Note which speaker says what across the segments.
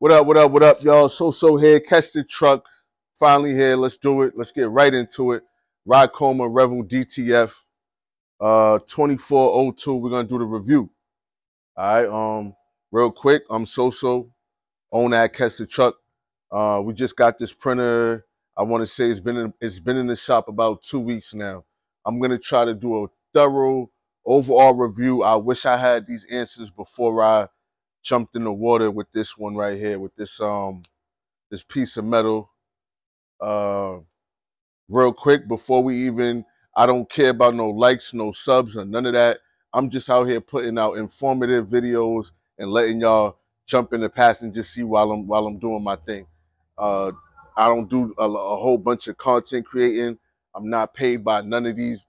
Speaker 1: What up, what up, what up, y'all? So here, catch the truck. Finally here. Let's do it. Let's get right into it. Ricoma Revel Dtf 2402. We're gonna do the review. All right. Real quick, I'm own that catch the truck. We just got this printer. I want to say it's been in the shop about 2 weeks now. I'm gonna try to do a thorough overall review. I wish I had these answers before I jumped in the water with this one right here, with this piece of metal. Real quick, before we even, I don't care about no likes, no subs, or none of that. I'm just out here putting out informative videos and letting y'all jump in the passenger seat while I'm doing my thing. Uh, I don't do a whole bunch of content creating. I'm not paid by none of these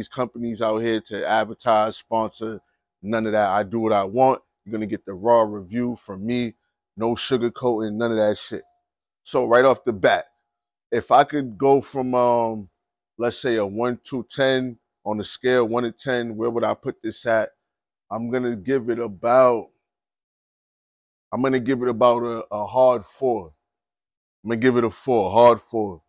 Speaker 1: companies out here to advertise, sponsor, none of that. I do what I want. You're gonna get the raw review from me, no sugarcoating, none of that shit. So right off the bat, if I could go from let's say a 1 to 10 on the scale 1 to 10, where would I put this at? I'm gonna give it about a hard 4. I'm gonna give it a 4, hard 4.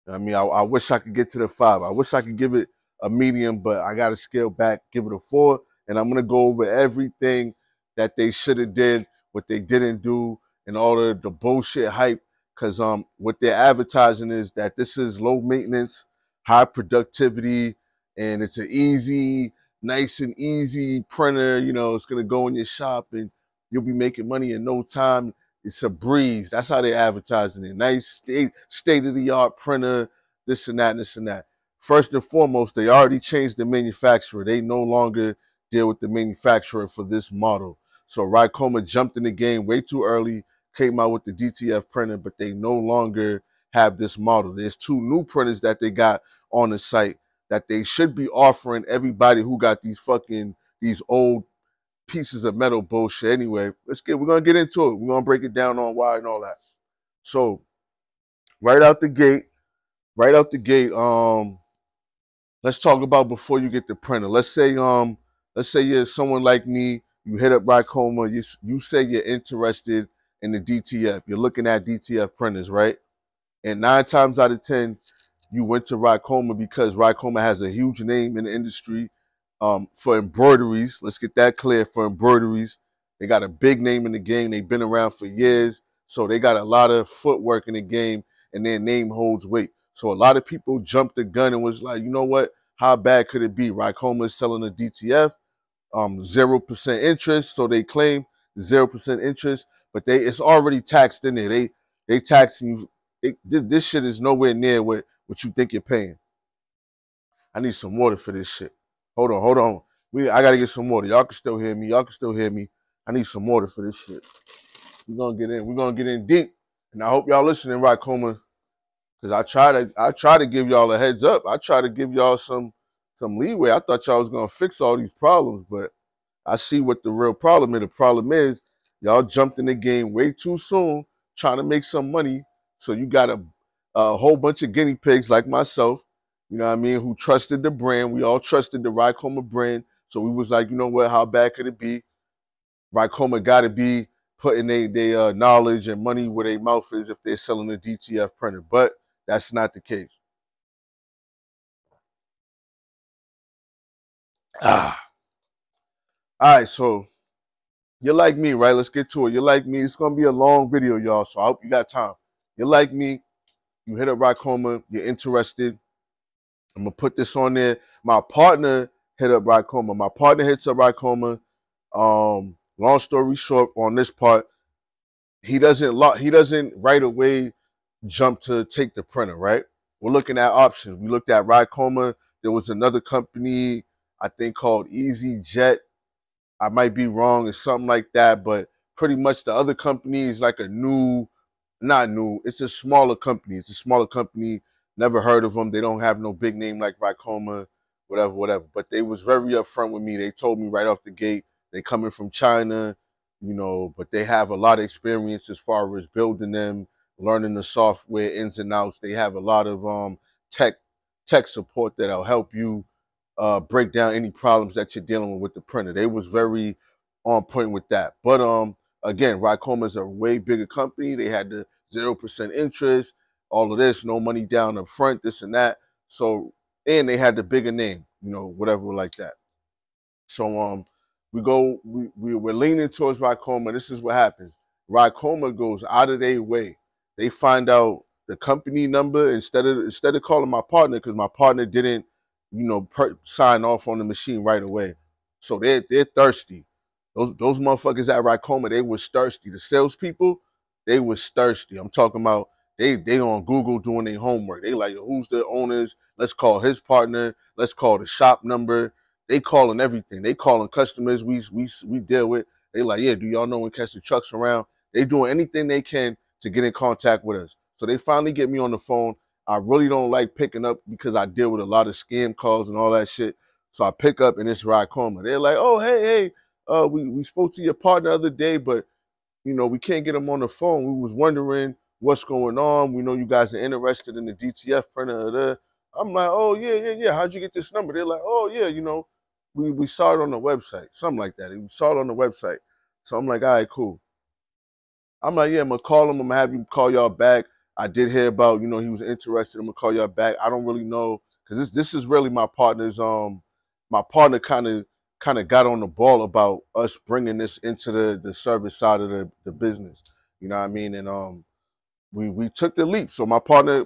Speaker 1: I mean, I wish I could get to the 5. I wish I could give it a medium, but I gotta scale back, give it a 4, and I'm gonna go over everything that they should have did, what they didn't do, and all the bullshit hype. Cause what they're advertising is that this is low maintenance, high productivity, and it's an easy, nice and easy printer. You know, it's gonna go in your shop and you'll be making money in no time. It's a breeze. That's how they're advertising it. Nice state-of-the-art printer, this and that, and this and that. First and foremost, they already changed the manufacturer. They no longer deal with the manufacturer for this model. So Ricoma jumped in the game way too early, came out with the DTF printer, but they no longer have this model. There's 2 new printers that they got on the site that they should be offering everybody who got these old pieces of metal bullshit. Anyway, we're gonna get into it. We're gonna break it down on why and all that. So right out the gate, let's talk about before you get the printer. Let's say you're someone like me, you hit up Ricoma, you say you're interested in the DTF. You're looking at DTF printers, right? And 9 times out of 10, you went to Ricoma because Ricoma has a huge name in the industry for embroideries. Let's get that clear. For embroideries, they got a big name in the game. They've been around for years, so they got a lot of footwork in the game, and their name holds weight. So a lot of people jumped the gun and was like, you know what? How bad could it be? Ricoma is selling a DTF, 0% interest, so they claim 0% interest, but it's already taxed in there. They taxing you. This shit is nowhere near what you think you're paying. I need some water for this shit. Hold on. I gotta get some water. Y'all can still hear me. I need some water for this shit. We're gonna get in deep. And I hope y'all listening, Ricoma. Cause I try to give y'all a heads up. I try to give y'all some leeway. I thought y'all was gonna fix all these problems, but I see what the real problem is. The problem is y'all jumped in the game way too soon, trying to make some money. So you got a whole bunch of guinea pigs like myself, you know what I mean, who trusted the brand. We all trusted the Ricoma brand. So we was like, you know what, how bad could it be? Ricoma got to be putting their knowledge and money where their mouth is if they're selling a DTF printer. But that's not the case. All right, so you're like me, right? Let's get to it. You're like me. It's going to be a long video, y'all, so I hope you got time. You're like me. You hit up Ricoma. You're interested. I'm going to put this on there. My partner hit up Ricoma. My partner hits up Ricoma. Long story short, on this part, he doesn't right away jump to take the printer, right? We're looking at options. We looked at Ricoma. There was another company, I think, called EasyJet. I might be wrong or something like that, but pretty much the other company is like not new. It's a smaller company. Never heard of them. They don't have no big name like Ricoma, whatever. But they was very upfront with me. They told me right off the gate, they coming from China, you know, but they have a lot of experience as far as building them, learning the software ins and outs. They have a lot of tech support that'll help you break down any problems that you're dealing with the printer. They was very on point with that. But again, Ricoma is a way bigger company. They had the 0% interest, all of this, no money down up front, this and that. So, and they had the bigger name, whatever like that. So we're leaning towards Ricoma. This is what happens. Ricoma goes out of their way. They find out the company number instead of calling my partner, because my partner didn't, sign off on the machine right away. So they're thirsty. Those motherfuckers at Ricoma, they was thirsty. The salespeople, they was thirsty. I'm talking about they on Google doing their homework. They like, who's the owners? Let's call his partner. Let's call the shop number. They calling everything. They calling customers we deal with. They like, yeah, do y'all know when catch the trucks around? They doing anything they can to get in contact with us. So they finally get me on the phone. I really don't like picking up because I deal with a lot of scam calls and all that shit. So I pick up and it's Ricoma. They're like, oh, hey, we spoke to your partner the other day, but we can't get him on the phone. We was wondering what's going on. We know you guys are interested in the DTF printer. I'm like, oh yeah. How'd you get this number? They're like, oh yeah, we saw it on the website, something like that. We saw it on the website. So I'm like, all right, cool. I'm like, yeah, I'm gonna call him. I'm gonna have you call y'all back. I did hear about, he was interested. I'm gonna call y'all back. I don't really know, because this is really my partner's. My partner kind of got on the ball about us bringing this into the service side of the business. You know what I mean? And we took the leap. So my partner,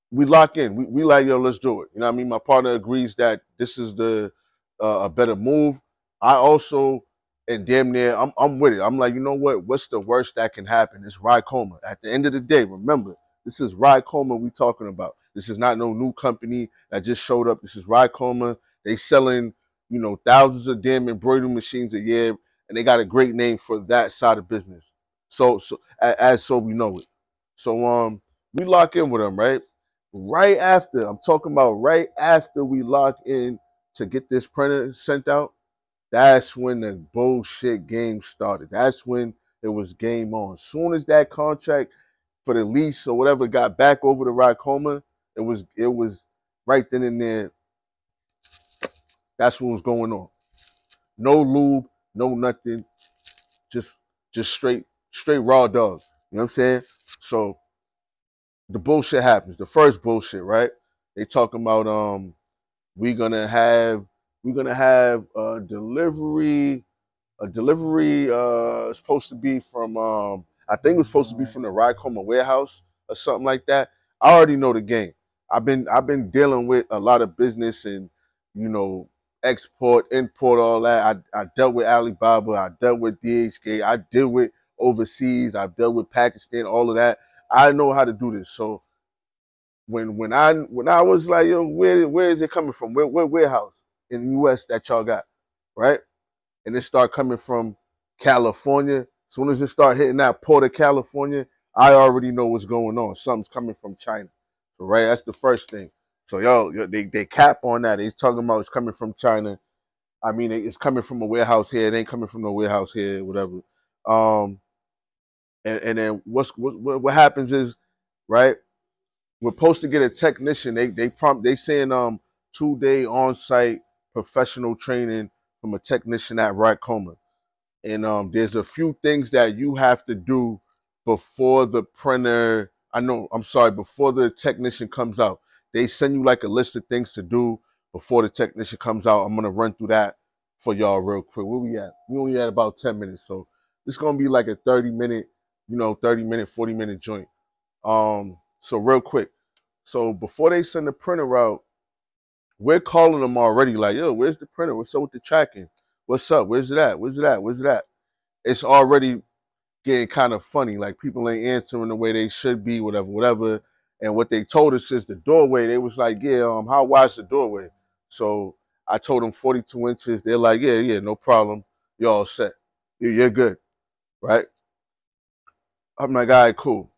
Speaker 1: we lock in. We like, yo, let's do it. You know what I mean? My partner agrees that this is a better move. I also, and damn near, I'm with it. I'm like, you know what? What's the worst that can happen? It's Ricoma. At the end of the day, remember, this is Ricoma we talking about. This is not no new company that just showed up. This is Ricoma. They selling, thousands of damn embroidery machines a year, and they got a great name for that side of business. So we know it. So we lock in with them, right? Right after, I'm talking about right after we lock in to get this printer sent out, that's when the bullshit game started. That's when it was game on. As soon as that contract for the lease or whatever got back over to Ricoma, it was right then and there. That's what was going on. No lube, no nothing, just straight raw dog. You know what I'm saying? So the bullshit happens. The first bullshit, right? They talking about we're gonna have a delivery supposed to be from I think it was supposed to be from the Ricoma warehouse or something like that. I already know the game. I've been dealing with a lot of business and export, import, all that. I dealt with Alibaba, I dealt with DHK, I deal with overseas, I've dealt with Pakistan, all of that. I know how to do this. So when I was like, yo, where is it coming from? Where warehouse in the US that y'all got? Right? And it start coming from California. As soon as it start hitting that port of California, I already know what's going on. Something's coming from China. So right, that's the first thing. So they cap on that. They talking about it's coming from China. I mean, it's coming from a warehouse here. It ain't coming from no warehouse here, whatever. Um, and then what happens is, right? We're supposed to get a technician. They saying 2-day on site professional training from a technician at Ricoma. And there's a few things that you have to do before the printer. I'm sorry, before the technician comes out. They send you like a list of things to do before the technician comes out. I'm gonna run through that for y'all real quick. Where we at? We only at about 10 minutes, so it's gonna be like a 30-minute, 30-minute, 40-minute joint. So real quick. So before they send the printer out, we're calling them already like, yo, where's the printer? What's up with the tracking? What's up? Where's it at? Where's it at? Where's it at? It's already getting kind of funny. Like people ain't answering the way they should be, whatever. And what they told us is the doorway. They was like, yeah, how wide's the doorway? So I told them 42 inches. They're like, yeah, no problem. You're all set. You're good, right? I'm like, all right, cool.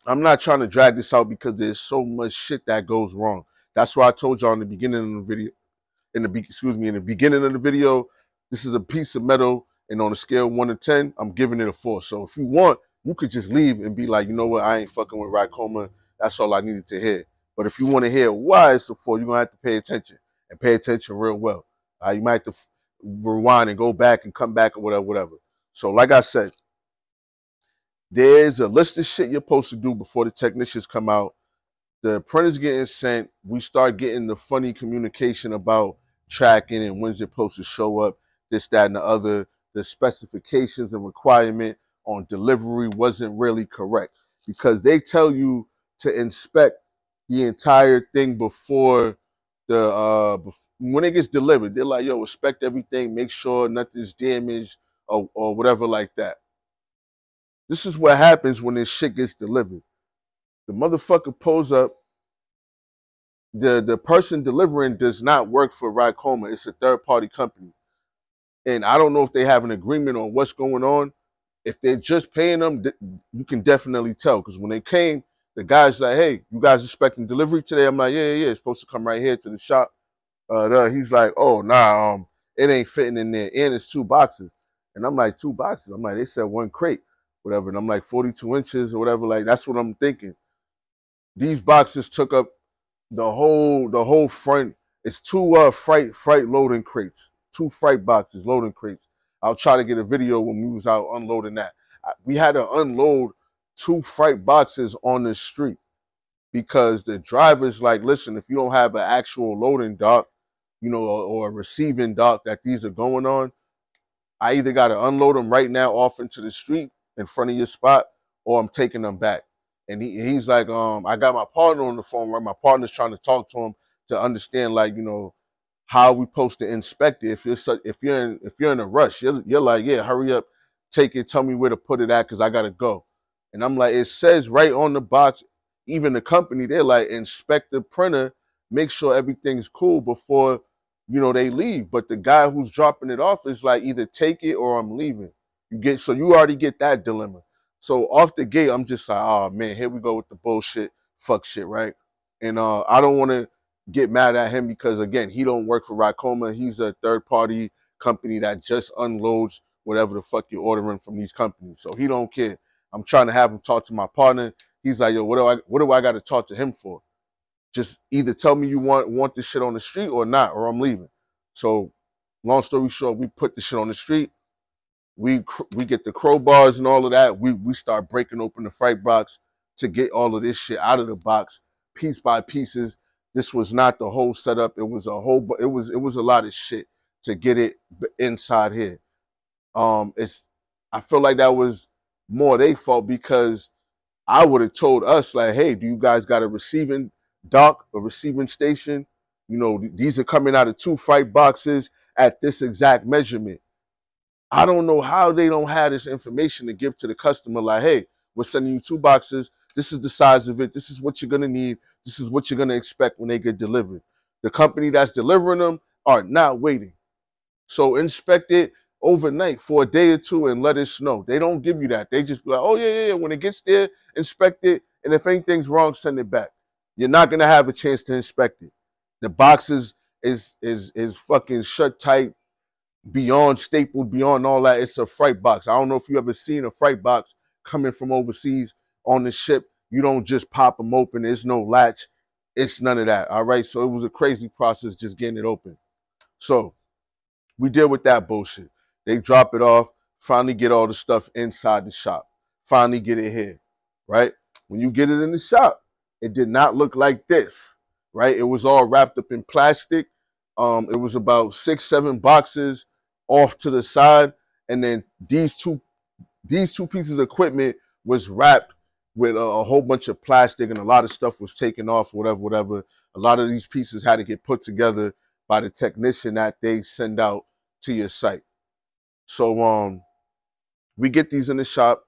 Speaker 1: I'm not trying to drag this out because there's so much shit that goes wrong. That's why I told y'all in the beginning of the video, in the beginning of the video, this is a piece of metal, and on a scale of 1 to 10, I'm giving it a 4. So if you want, you could just leave and be like, you know what, I ain't fucking with Ricoma. That's all I needed to hear. But if you want to hear why it's a 4, you're gonna have to pay attention and pay attention real well. You might have to rewind and go back and come back or whatever. So like I said, there's a list of shit you're supposed to do before the technicians come out. The printer's getting sent. We start getting the funny communication about tracking and when's it supposed to show up, this, that, and the other. The specifications and requirement on delivery wasn't really correct because they tell you to inspect the entire thing before when it gets delivered. They're like, yo, inspect everything, make sure nothing's damaged or whatever like that. This is what happens when this shit gets delivered. The motherfucker pulls up. The person delivering does not work for Ricoma. It's a third party company. And I don't know if they have an agreement on what's going on. If they're just paying them, you can definitely tell. Because when they came, the guy's like, hey, you guys expecting delivery today? I'm like, yeah. It's supposed to come right here to the shop. He's like, oh, nah, it ain't fitting in there. And it's 2 boxes. And I'm like, 2 boxes? I'm like, they said 1 crate, whatever. And I'm like, 42 inches or whatever. Like, that's what I'm thinking. These boxes took up the whole front. It's 2 freight loading crates, 2 freight boxes loading crates. I'll try to get a video when we was out unloading that. We had to unload 2 freight boxes on the street because the driver's like, listen, if you don't have an actual loading dock, or a receiving dock that these are going on, I either got to unload them right now off into the street in front of your spot, or I'm taking them back. And he's like, I got my partner on the phone, right? My partner's trying to talk to him to understand, like, how we supposed to inspect it. If you're in a rush, you're like, yeah, hurry up, take it, tell me where to put it at, because I gotta go. And I'm like, it says right on the box, even the company, they're like, inspect the printer, make sure everything's cool before they leave. But the guy who's dropping it off is like, either take it or I'm leaving. So you already get that dilemma. So off the gate, I'm just like, oh man, here we go with the bullshit, fuck shit, right? And I don't want to get mad at him because, again, he don't work for Ricoma. He's a third party company that just unloads whatever the fuck you're ordering from these companies. So he don't care. I'm trying to have him talk to my partner. He's like, yo, what do I got to talk to him for? Just either tell me you want this shit on the street or not, or I'm leaving. So long story short, we put the shit on the street. We get the crowbars and all of that. We start breaking open the freight box to get all of this shit out of the box, piece by pieces. This was not the whole setup. It was it was a lot of shit to get it inside here. I feel like that was more their fault because I would have told us, like, hey, do you guys got a receiving dock, a receiving station? These are coming out of 2 freight boxes at this exact measurement. I don't know how they don't have this information to give to the customer, like, hey, we're sending you 2 boxes. This is the size of it. This is what you're going to need. This is what you're going to expect when they get delivered. The company that's delivering them are not waiting. So inspect it overnight for a day or 2 and let us know. They don't give you that. They just be like, oh, yeah. When it gets there, inspect it. And if anything's wrong, send it back. You're not going to have a chance to inspect it. The boxes is fucking shut tight, beyond stapled, beyond all that. It's a freight box. I don't know if you ever seen a freight box coming from overseas on the ship. You don't just pop them open. There's no latch. It's none of that. All right. So it was a crazy process just getting it open. So we deal with that bullshit. They drop it off, finally get all the stuff inside the shop, finally get it here, right? When you get it in the shop, it did not look like this, right? It was all wrapped up in plastic. It was about 6, 7 boxes off to the side, and then these two pieces of equipment was wrapped with a whole bunch of plastic, and a lot of stuff was taken off, whatever. A lot of these pieces had to get put together by the technician that they send out to your site. So we get these in the shop.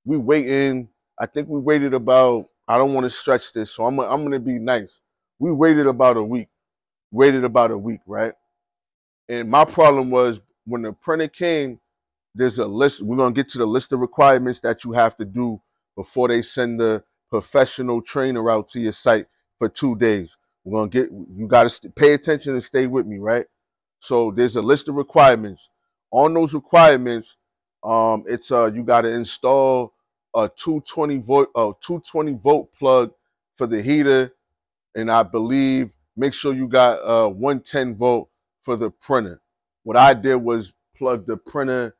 Speaker 1: We waiting. I think we waited about, I don't want to stretch this, so I'm gonna be nice. We waited about a week. Right? And my problem was when the printer came, there's a list. We're going to get to the list of requirements that you have to do before they send the professional trainer out to your site for 2 days. You got to pay attention and stay with me, right? So there's a list of requirements. On those requirements, it's you got to install a 220 volt plug for the heater, and I believe make sure you got 110 volt for the printer. What I did was plug the printer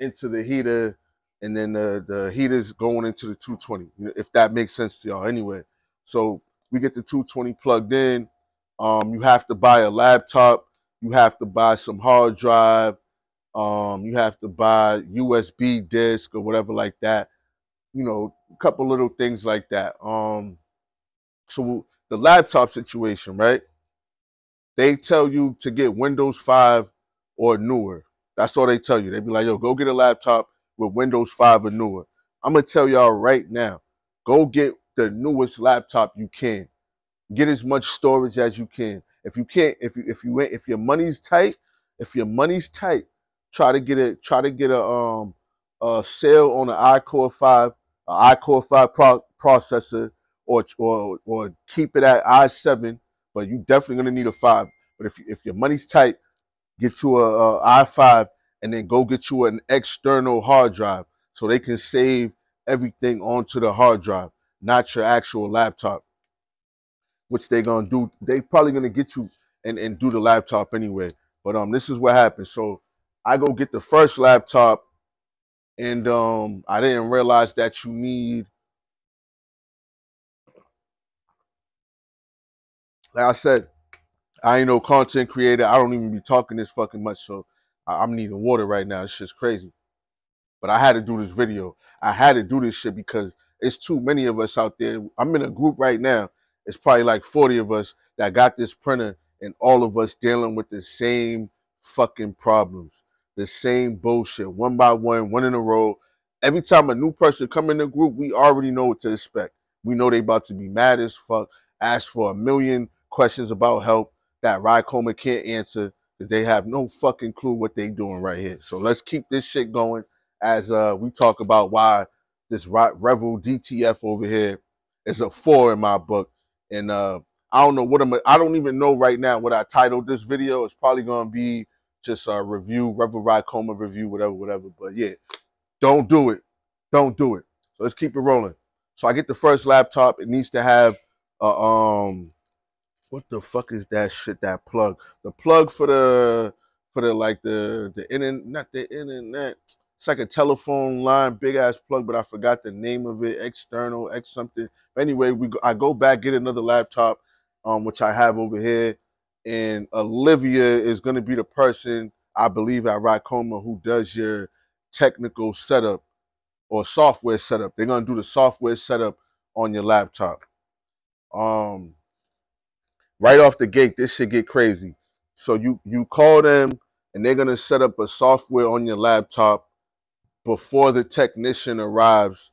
Speaker 1: into the heater, and then the heater's going into the 220, if that makes sense to y'all. Anyway, so we get the 220 plugged in. You have to buy a laptop. You have to buy some hard drive. You have to buy USB disk or whatever like that. A couple little things like that. So the laptop situation, right? They tell you to get Windows 5 or newer. That's all they tell you. They be like, yo, go get a laptop with Windows 5 or newer. I'm going to tell y'all right now, go get the newest laptop you can. Get as much storage as you can. If you can't, if your money's tight, try to get a sale on an iCore 5 processor, or keep it at i7, but you definitely gonna need a 5. But if your money's tight, get you a i5, and then go get you an external hard drive so they can save everything onto the hard drive, not your actual laptop. Which they gonna do. They probably gonna get you and do the laptop anyway. But this is what happened. So I go get the first laptop, and I didn't realize that you need, like I said, I ain't no content creator. I don't even be talking this fucking much, so I'm needing water right now. It's just crazy. But I had to do this video. I had to do this shit because it's too many of us out there. I'm in a group right now. It's probably like 40 of us that got this printer, and all of us dealing with the same fucking problems, the same bullshit, one by one in a row. Every time a new person come in the group, we already know what to expect. We know they about to be mad as fuck, ask for a million questions about help that Ricoma can't answer because they have no fucking clue what they doing right here. So let's keep this shit going as we talk about why this Revel Dtf over here is a 4 in my book. And I don't know what I don't even know right now what I titled this video. It's probably gonna be just a review, Revel Ricoma review, whatever. But yeah, don't do it. Don't do it. So let's keep it rolling. So I get the first laptop. It needs to have what the fuck is that shit, that plug? The plug for the like the internet, not the internet. It's like a telephone line, big ass plug, but I forgot the name of it. External, X something. But anyway, I go back, get another laptop, which I have over here, and Olivia is gonna be the person, I believe, at Ricoma who does your technical setup or software setup. They're gonna do the software setup on your laptop. Right off the gate, this should get crazy. So you call them, and they're gonna set up a software on your laptop before the technician arrives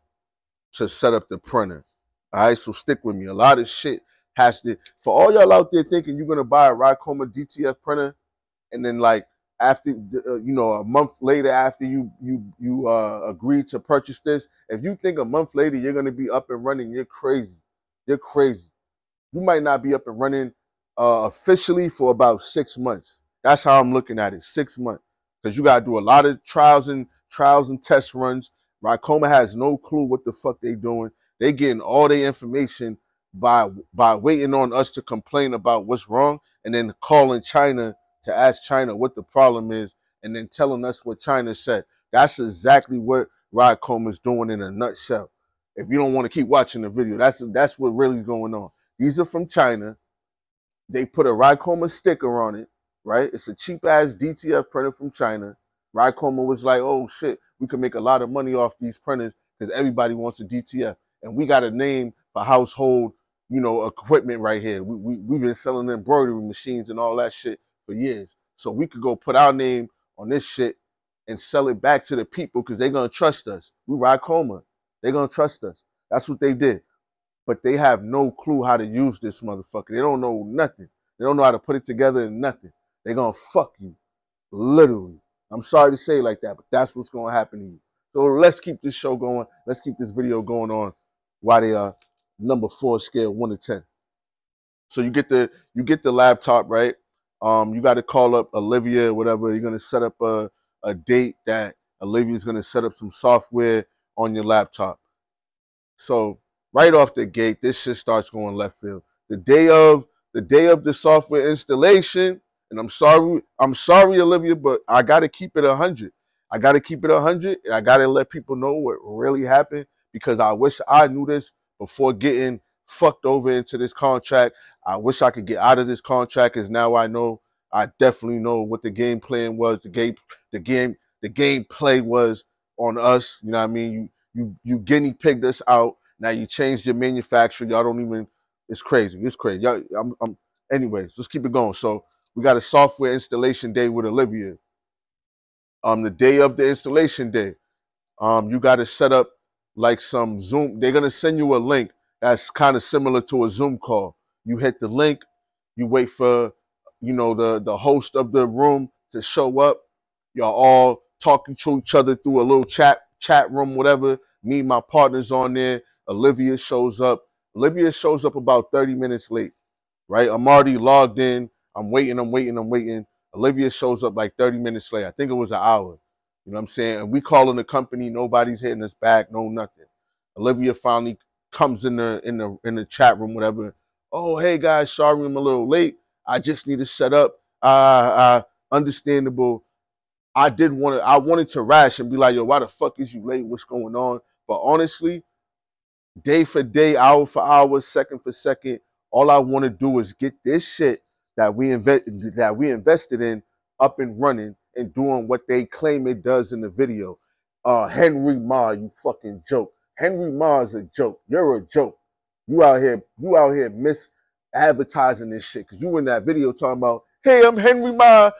Speaker 1: to set up the printer. All right, so stick with me. A lot of shit has to, for all y'all out there thinking you're gonna buy a Ricoma DTF printer, and then like after a month later after you agree to purchase this, if you think a month later you're gonna be up and running, you're crazy. You're crazy. You might not be up and running officially for about 6 months. That's how I'm looking at it, 6 months. Because you got to do a lot of trials and test runs. Ricoma has no clue what the fuck they doing. They getting all their information by waiting on us to complain about what's wrong, and then calling China to ask China what the problem is, and then telling us what China said. That's exactly what Ricoma is doing in a nutshell. If you don't want to keep watching the video, that's what really is going on. These are from China. They put a Ricoma sticker on it, right? It's a cheap ass DTF printer from China. Ricoma was like, oh shit, we can make a lot of money off these printers because everybody wants a DTF. And we got a name for household, equipment right here. We've been selling embroidery machines and all that shit for years. So we could go put our name on this shit and sell it back to the people because they're going to trust us. We Ricoma. They're going to trust us. That's what they did. But they have no clue how to use this motherfucker. They don't know nothing. They don't know how to put it together and nothing. They're going to fuck you. Literally. I'm sorry to say it like that, but that's what's going to happen to you. So let's keep this show going. Let's keep this video going on while they are number 4 scale 1 to 10. So you get the laptop, right? You got to call up Olivia, whatever. You're going to set up a date that Olivia's going to set up some software on your laptop. So right off the gate, this shit starts going left field. The day of the software installation, and I'm sorry, Olivia, but I gotta keep it 100. I gotta keep it 100, and I gotta let people know what really happened, because I wish I knew this before getting fucked over into this contract. I wish I could get out of this contract, because now I know, I definitely know what the game plan was. The game play was on us. You know what I mean? You guinea pigged us out. Now you changed your manufacturer. Y'all don't even. It's crazy. It's crazy. Y'all, anyways, let's keep it going. So we got a software installation day with Olivia. The day of the installation day, you got to set up like some Zoom. They're gonna send you a link that's kind of similar to a Zoom call. You hit the link, you wait for, the host of the room to show up. Y'all all talking to each other through a little chat room, whatever. Me and my partners on there. Olivia shows up. Olivia shows up about 30 minutes late, right? I'm already logged in. I'm waiting. Olivia shows up like 30 minutes late. I think it was an hour. You know what I'm saying? And we calling the company, nobody's hitting us back, no nothing. Olivia finally comes in the chat room, whatever. Oh, hey guys, sorry I'm a little late. I just need to set up. Understandable. I wanted to rash and be like, yo, why the fuck is you late? What's going on? But honestly, day for day, hour for hour, second for second, all I want to do is get this shit that we invested in up and running and doing what they claim it does in the video. Henry Ma, you fucking joke. Henry Ma is a joke. You're a joke. You out here mis advertising this shit, because you in that video talking about, hey, I'm Henry Ma,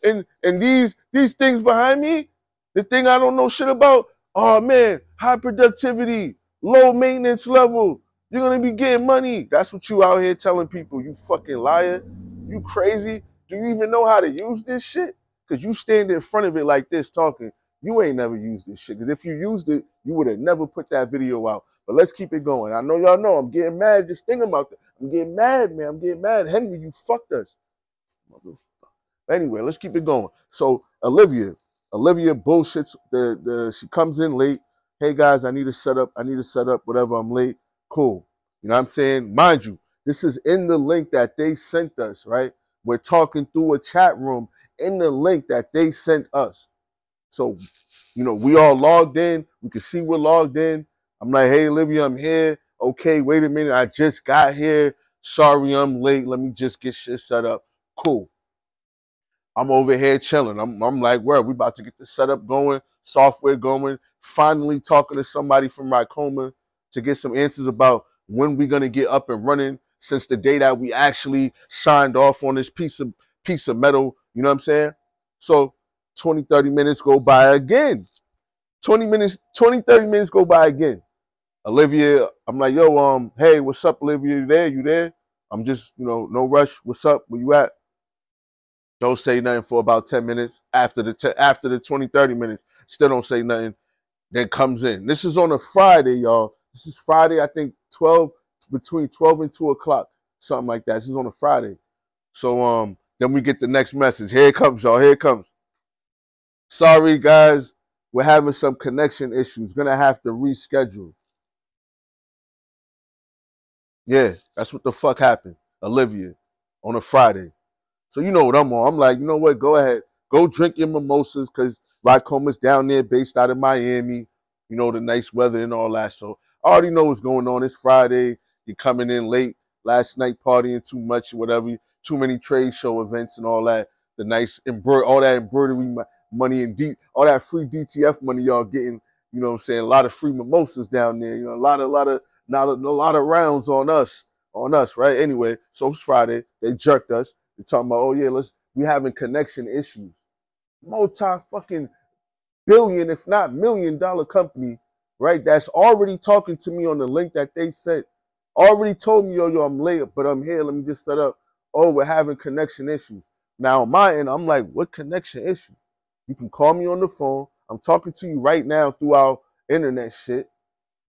Speaker 1: and these things behind me, the thing I don't know shit about. Oh man, high productivity, low maintenance level. You're gonna be getting money. That's what you out here telling people. You fucking liar. You crazy. Do you even know how to use this shit? Because you stand in front of it like this talking. You ain't never used this shit. Because if you used it, you would have never put that video out. But let's keep it going. I know y'all know I'm getting mad just thinking about that. I'm getting mad, man. I'm getting mad. Henry, you fucked us. Anyway, let's keep it going. So Olivia bullshits. She comes in late. Hey guys, I need to set up. Whatever. I'm late. Cool. You know what I'm saying? Mind you, this is in the link that they sent us. Right? We're talking through a chat room in the link that they sent us. So, we all logged in. We can see we're logged in. I'm like, hey Olivia, I'm here. Okay, wait a minute. I just got here. Sorry, I'm late. Let me just get shit set up. Cool. I'm over here chilling. I'm like, well, we about to get the setup going, software going, finally talking to somebody from Ricoma to get some answers about when we're gonna get up and running, since the day that we actually signed off on this piece of metal, you know what I'm saying? So 20, 30 minutes go by again. 30 minutes go by again. Olivia, I'm like, yo, hey, what's up, Olivia? You there? You there? I'm just, no rush. What's up? Where you at? Don't say nothing for about 10 minutes. After the 20, 30 minutes, still don't say nothing. Then comes in. This is on a Friday, y'all. This is Friday, I think between 12 and 2 o'clock, something like that. This is on a Friday. So then we get the next message. Here it comes, y'all. Here it comes. Sorry, guys. We're having some connection issues. Gonna have to reschedule. Yeah, that's what the fuck happened. Olivia, on a Friday. So you know what I'm on. I'm like, you know what? Go ahead. Go drink your mimosas, because Ricoma's down there based out of Miami. The nice weather and all that. So I already know what's going on. It's Friday. You're coming in late. Last night partying too much, whatever. Too many trade show events and all that. The nice all that embroidery money and all that free DTF money y'all getting. You know what I'm saying? A lot of free mimosas down there. A lot of rounds on us, right? Anyway, so it's Friday. They jerked us. They're talking about, oh yeah, we having connection issues. Multi-fucking billion, if not $1 million company, right? That's already talking to me on the link that they sent. Already told me, yo, I'm late, but I'm here. Let me just set up. Oh, we're having connection issues. Now on my end, I'm like, what connection issue? You can call me on the phone. I'm talking to you right now through our internet shit.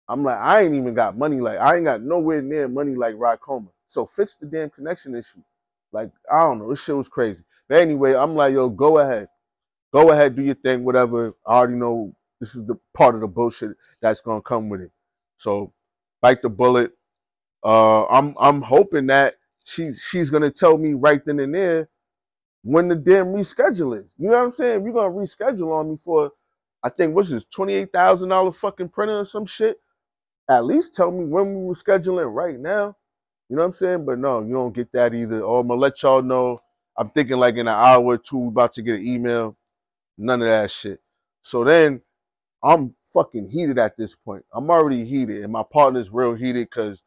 Speaker 1: I'm like, I ain't even got money. Like, I ain't got nowhere near money like Ricoma. So fix the damn connection issue. Like, I don't know. This shit was crazy. But anyway, I'm like, yo, go ahead. Go ahead, do your thing, whatever. I already know this is the part of the bullshit that's gonna come with it. So bite the bullet. I'm hoping that she's gonna tell me right then and there, when the damn reschedule is. You know what I'm saying? If you're gonna reschedule on me for, I think what's this, $28,000 fucking printer or some shit, at least tell me when we were scheduling right now. You know what I'm saying? But no, you don't get that either. Oh, I'm gonna let y'all know. I'm thinking like in an hour or two, we about to get an email. None of that shit. So then I'm fucking heated at this point. I'm already heated, and my partner's real heated because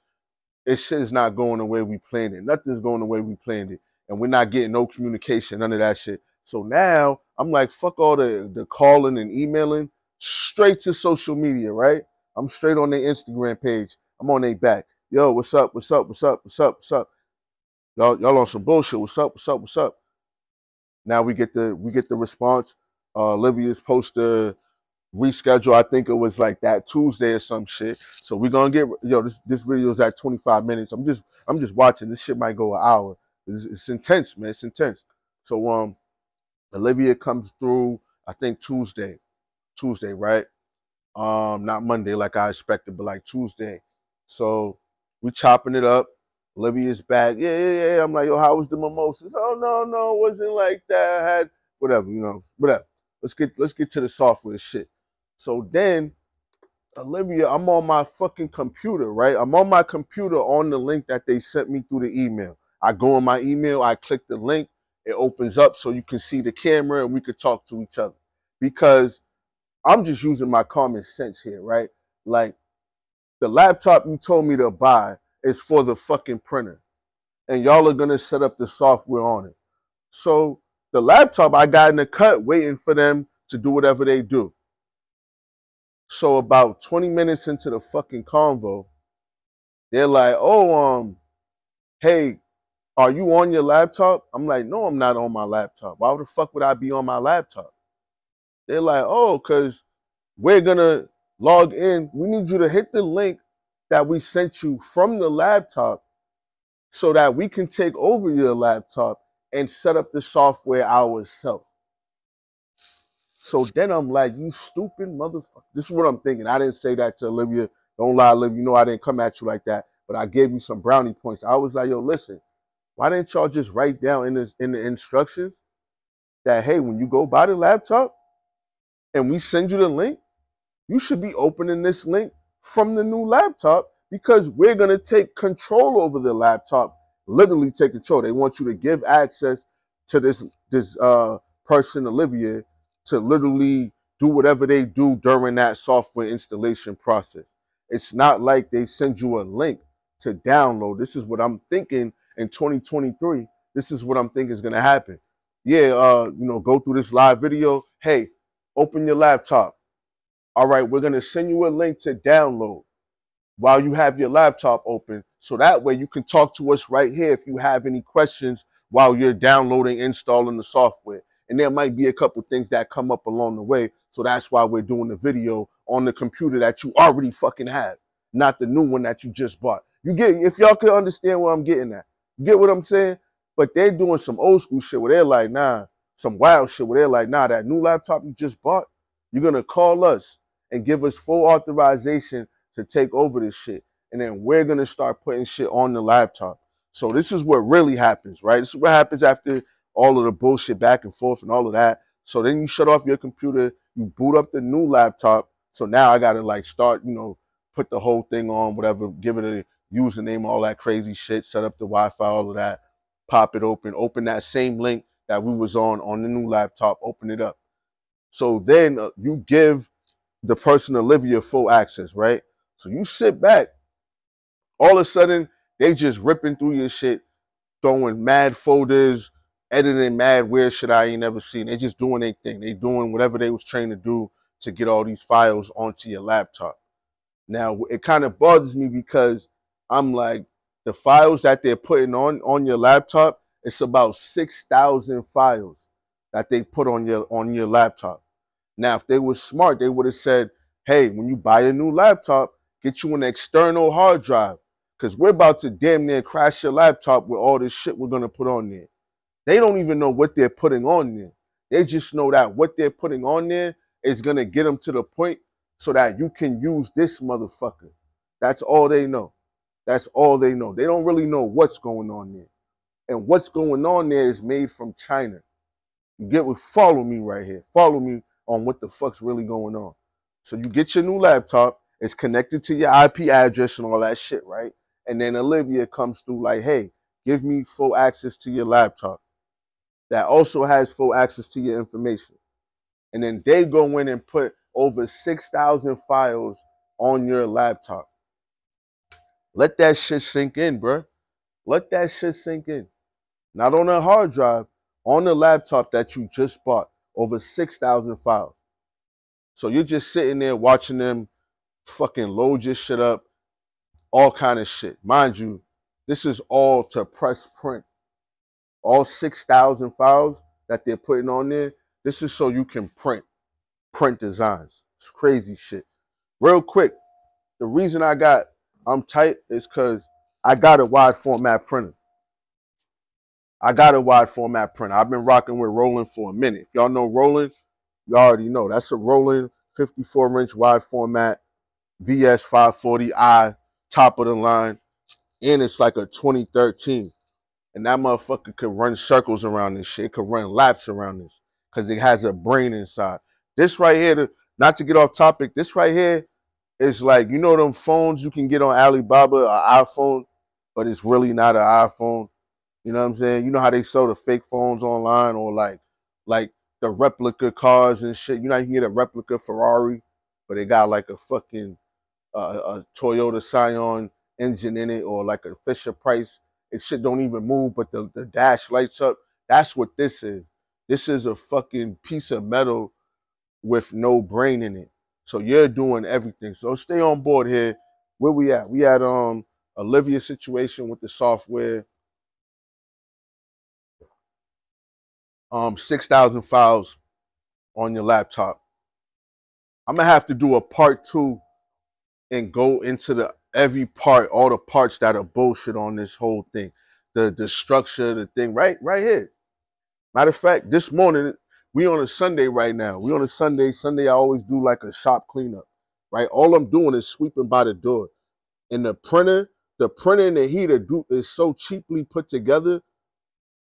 Speaker 1: this shit is not going the way we planned it. Nothing's going the way we planned it. And we're not getting no communication, none of that shit. So now I'm like, fuck all the calling and emailing, straight to social media, right? I'm straight on their Instagram page. I'm on their back. Yo, what's up? What's up? What's up? What's up? What's up? Y'all on some bullshit. What's up? What's up? What's up? Now we get the response. Olivia's supposed to reschedule. I think it was like that Tuesday or some shit. So we're gonna get this video is at 25 minutes. I'm just watching. This shit might go an hour. It's intense, man. It's intense. So Olivia comes through, I think Tuesday, right? Not Monday like I expected, but like Tuesday. So we chopping it up. Olivia's back. Yeah. I'm like, yo, how was the mimosas? Oh no, it wasn't like that. I had whatever, whatever. Let's get to the software shit. So then Olivia, I'm on my fucking computer, right? I'm on my computer on the link that they sent me through the email. I go in my email, I click the link, it opens up so you can see the camera and we could talk to each other. Because I'm just using my common sense here, right? Like, the laptop you told me to buy is for the fucking printer. And y'all are gonna set up the software on it. So the laptop I got in the cut waiting for them to do whatever they do. So about 20 minutes into the fucking convo, they're like, oh, hey, are you on your laptop? I'm like, no, I'm not on my laptop. Why the fuck would I be on my laptop? They're like, oh, because we're going to log in. We need you to hit the link that we sent you from the laptop so that we can take over your laptop and set up the software ourselves. So then I'm like, you stupid motherfucker. This is what I'm thinking. I didn't say that to Olivia. Don't lie, Olivia. You know I didn't come at you like that. But I gave you some brownie points. I was like, yo, listen, why didn't y'all just write down in the instructions that, hey, when you go buy the laptop and we send you the link, you should be opening this link from the new laptop because we're going to take control over the laptop, literally take control. They want you to give access to this person, Olivia, to literally do whatever they do during that software installation process. It's not like they send you a link to download. This is what I'm thinking in 2023. This is what I'm thinking is going to happen. Yeah, go through this live video. Hey, open your laptop. All right, we're going to send you a link to download while you have your laptop open. So that way you can talk to us right here if you have any questions while you're downloading, installing the software. And there might be a couple things that come up along the way. So that's why we're doing the video on the computer that you already fucking have, not the new one that you just bought. You get, if y'all could understand what I'm getting at. You get what I'm saying? But they're doing some old school shit where they're like, nah, some wild shit where they're like, nah, that new laptop you just bought, you're going to call us and give us full authorization to take over this shit. And then we're going to start putting shit on the laptop. So this is what really happens, right? This is what happens after all of the bullshit back and forth and all of that. So then you shut off your computer, you boot up the new laptop. So now I got to like start, put the whole thing on, whatever, give it a username, all that crazy shit, set up the Wi-Fi, all of that, pop it open that same link that we was on the new laptop, open it up. So then you give the person Olivia full access, right? So you sit back, all of a sudden they just ripping through your shit, throwing mad folders, editing mad weird shit I ain't never seen. They just doing their thing. They doing whatever they was trained to do to get all these files onto your laptop. Now it kind of bothers me because I'm like, the files that they're putting on your laptop, it's about 6,000 files that they put on your laptop. Now, if they were smart, they would have said, hey, when you buy a new laptop, get you an external hard drive because we're about to damn near crash your laptop with all this shit we're going to put on there. They don't even know what they're putting on there. They just know that what they're putting on there is going to get them to the point so that you can use this motherfucker. That's all they know. That's all they know. They don't really know what's going on there. And what's going on there is made from China. You get what? Follow me right here. Follow me on what the fuck's really going on. So you get your new laptop. It's connected to your IP address and all that shit, right? And then Olivia comes through like, hey, give me full access to your laptop. That also has full access to your information. And then they go in and put over 6,000 files on your laptop. Let that shit sink in, bro. Let that shit sink in. Not on a hard drive, on the laptop that you just bought, over 6,000 files. So you're just sitting there watching them fucking load your shit up, all kind of shit. Mind you, this is all to press print. All 6,000 files that they're putting on there, this is so you can print designs. It's crazy shit. Real quick, the reason I'm tight is because I got a wide format printer. I've been rocking with Roland for a minute. If y'all know Roland, you already know. That's a Roland 54-inch wide format VS 540i, top of the line. And it's like a 2013. And that motherfucker could run circles around this shit. It could run laps around this. Because it has a brain inside. This right here, not to get off topic, this right here is like, you know them phones you can get on Alibaba, an iPhone, but it's really not an iPhone. You know what I'm saying? You know how they sell the fake phones online, or like the replica cars and shit. You know, you can get a replica Ferrari, but they got like a fucking a Toyota Scion engine in it, or like a Fisher Price. It shit don't even move, but the dash lights up. That's what this is. This is a fucking piece of metal with no brain in it. So you're doing everything. So stay on board here. Where we at? We at Olivia's situation with the software. 6,000 files on your laptop. I'm gonna have to do a part 2 and go into every part, all the parts that are bullshit on this whole thing. The structure, the thing, right here. Matter of fact, this morning, we on a Sunday right now. We on a Sunday. Sunday, I always do like a shop cleanup, right? All I'm doing is sweeping by the door. And the printer and the heater is so cheaply put together,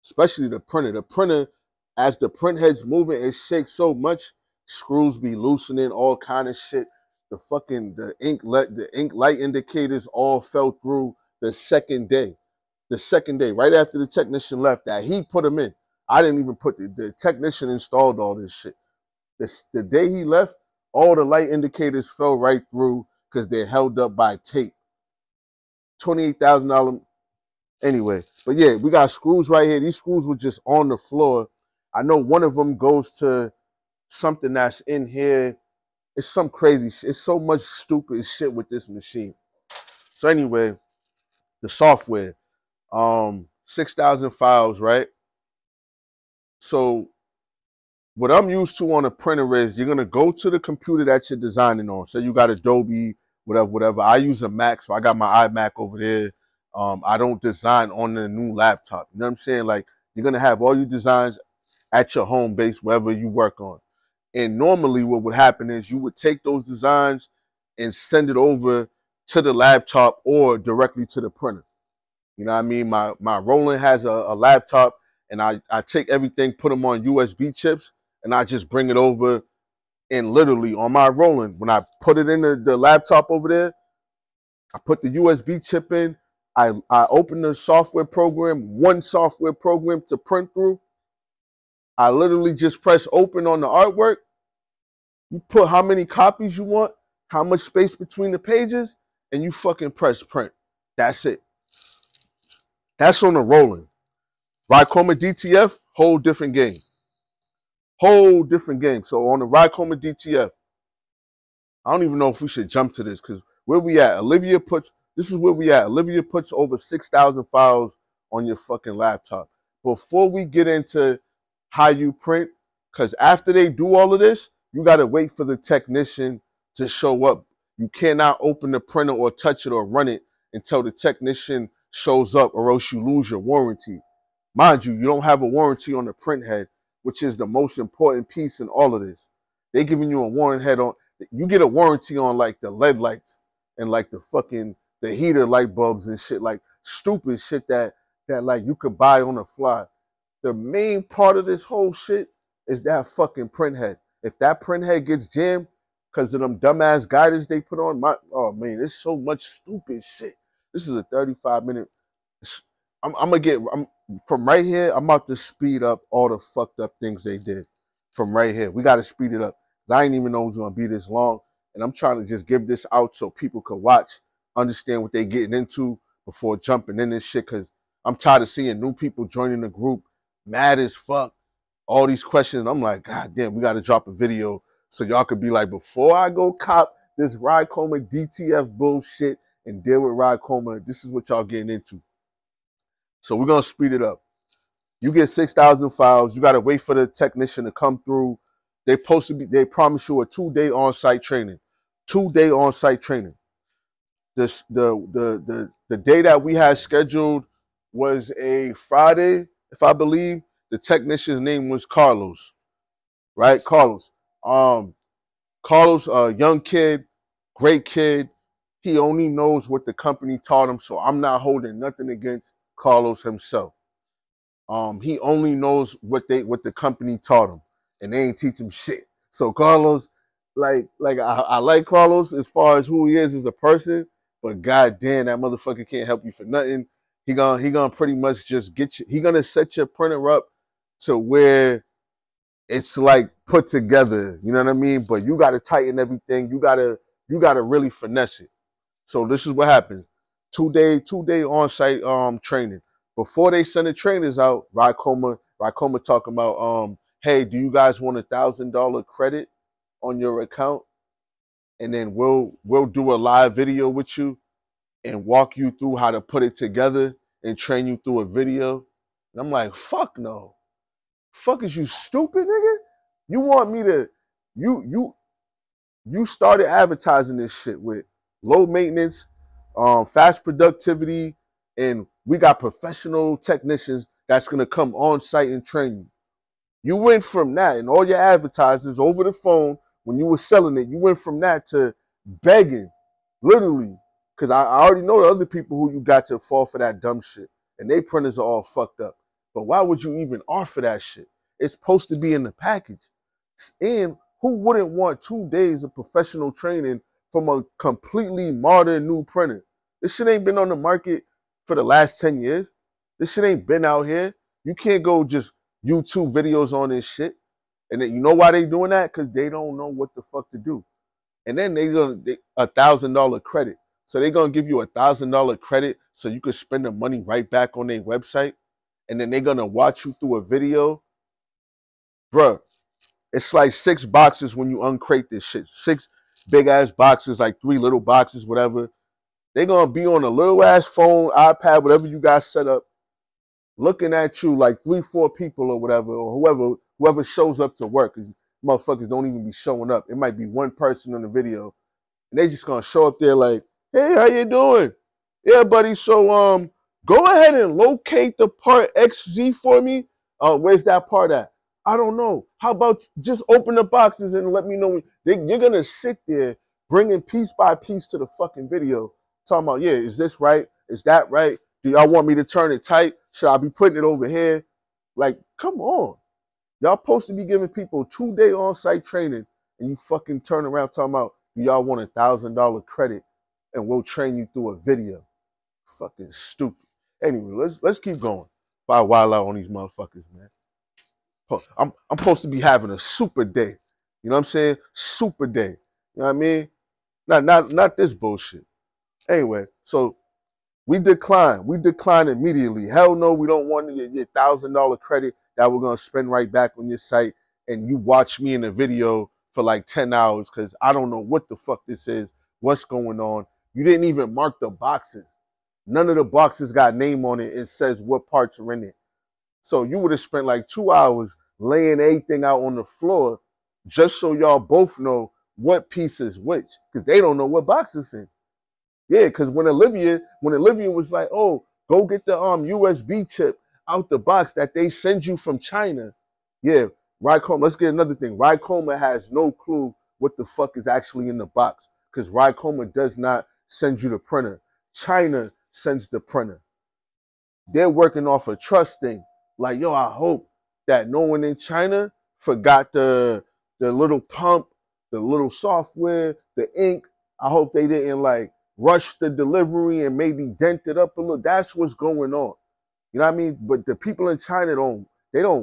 Speaker 1: especially the printer. The printer, as the print head's moving, it shakes so much, screws be loosening, all kind of shit. The ink light indicators all fell through the second day. The second day, right after the technician left, that he put them in. I didn't even put the technician installed all this shit. The day he left, all the light indicators fell right through because they're held up by tape. $28,000. Anyway, but yeah, we got screws right here. These screws were just on the floor. I know one of them goes to something that's in here. It's some crazy shit. It's so much stupid shit with this machine. So anyway, the software, 6,000 files, right? So what I'm used to on a printer is you're gonna go to the computer that you're designing on. So you got Adobe, whatever. I use a Mac, so I got my iMac over there. I don't design on the new laptop. You know what I'm saying? Like, you're gonna have all your designs at your home base, wherever you work on. And normally what would happen is you would take those designs and send it over to the laptop or directly to the printer. You know what I mean? My Roland has a laptop, and I take everything, put them on USB chips, and I just bring it over. And literally on my Roland, when I put it in the laptop over there, I put the USB chip in, I open the software program, one software program to print through. I literally just press open on the artwork. You put how many copies you want, how much space between the pages, and you fucking press print. That's it. That's on the Roland. Ricoma Dtf, whole different game. Whole different game. So on the Ricoma Dtf, I don't even know if we should jump to this, because where we at? This is where we at. Olivia puts over 6,000 files on your fucking laptop. Before we get into how you print, because after they do all of this, you got to wait for the technician to show up. You cannot open the printer or touch it or run it until the technician shows up, or else you lose your warranty. Mind you, you don't have a warranty on the print head, which is the most important piece in all of this. They giving you a warranty head on. You get a warranty on like the LED lights and like the heater light bulbs and shit, like stupid shit that that like you could buy on the fly. The main part of this whole shit is that fucking print head. If that print head gets jammed because of them dumbass guidance they put on, oh man, there's so much stupid shit. This is a 35-minute. I'm gonna get from right here. I'm about to speed up all the fucked up things they did from right here. We got to speed it up. I didn't even know it was gonna be this long, and I'm trying to just give this out so people could watch, understand what they getting into before jumping in this shit. Cause I'm tired of seeing new people joining the group, mad as fuck, all these questions. I'm like, God damn, we got to drop a video so y'all could be like, before I go cop this Ricoma DTF bullshit and deal with Ricoma, this is what y'all getting into. So we're gonna speed it up. You get 6,000 files. You gotta wait for the technician to come through. They promise you a 2-day on-site training. 2-day on-site training. The day that we had scheduled was a Friday, if I believe. The technician's name was Carlos. Right? Carlos. Carlos, a young kid, great kid. He only knows what the company taught him, so I'm not holding nothing against Carlos himself. He only knows what the company taught him, and they ain't teach him shit. So Carlos, I like Carlos as far as who he is as a person, but goddamn, that motherfucker can't help you for nothing. He gonna pretty much just get you. He gonna set your printer up to where it's like put together. You know what I mean? But you gotta tighten everything. You gotta really finesse it. So this is what happens. 2-day on-site training. Before they send the trainers out, Ricoma talking about hey, do you guys want $1,000 credit on your account? And then we'll do a live video with you and walk you through how to put it together and train you through a video. And I'm like, fuck no. Fuck, is you stupid, nigga? You want me to you started advertising this shit with low maintenance, fast productivity, and we got professional technicians that's gonna come on site and train you. You went from that and all your advertisers over the phone when you were selling it, you went from that to begging, literally. Because I already know the other people who you got to fall for that dumb shit. And they printers are all fucked up. But why would you even offer that shit? It's supposed to be in the package. And who wouldn't want 2 days of professional training from a completely modern new printer? This shit ain't been on the market for the last 10 years. This shit ain't been out here. You can't go just YouTube videos on this shit. And then you know why they doing that? Because they don't know what the fuck to do. And then they gonna $1,000 credit. So they're gonna give you $1,000 credit so you could spend the money right back on their website. And then they're gonna watch you through a video. Bruh, it's like 6 boxes when you uncrate this shit. 6 big ass boxes, like 3 little boxes, whatever. They're gonna be on a little ass phone, iPad, whatever you guys set up, looking at you like 3-4 people or whatever, or whoever shows up to work. Because motherfuckers don't even be showing up. It might be one person on the video, and they just gonna show up there like, hey, how you doing? Yeah, buddy. So go ahead and locate the part XZ for me. Where's that part at? I don't know. How about just open the boxes and let me know. You're gonna sit there bringing piece by piece to the fucking video, talking about, yeah, is this right? Is that right? Do y'all want me to turn it tight? Should I be putting it over here? Like, come on. Y'all supposed to be giving people 2-day on-site training, and you fucking turn around talking about, do y'all want $1,000 credit and we'll train you through a video. Fucking stupid. Anyway, let's keep going. If I wild out on these motherfuckers, man. I'm supposed to be having a super day. You know what I'm saying? Super day. You know what I mean? Not this bullshit. Anyway, so we decline. We decline immediately. Hell no, we don't want your $1,000 credit that we're gonna spend right back on your site, and you watch me in a video for like 10 hours because I don't know what the fuck this is, what's going on. You didn't even mark the boxes. None of the boxes got name on it. It says what parts are in it. So you would have spent like 2 hours laying everything out on the floor just so y'all both know what piece is which, because they don't know what box it's in. Yeah, because when Olivia was like, oh, go get the USB chip out the box that they send you from China. Yeah, Ricoma, let's get another thing. Ricoma has no clue what the fuck is actually in the box because Ricoma does not send you the printer. China sends the printer. they're working off a trust thing. Like, yo, I hope that no one in China forgot the little pump, the little software, the ink. I hope they didn't like rush the delivery and maybe dent it up a little. That's what's going on. You know what I mean? But the people in China don't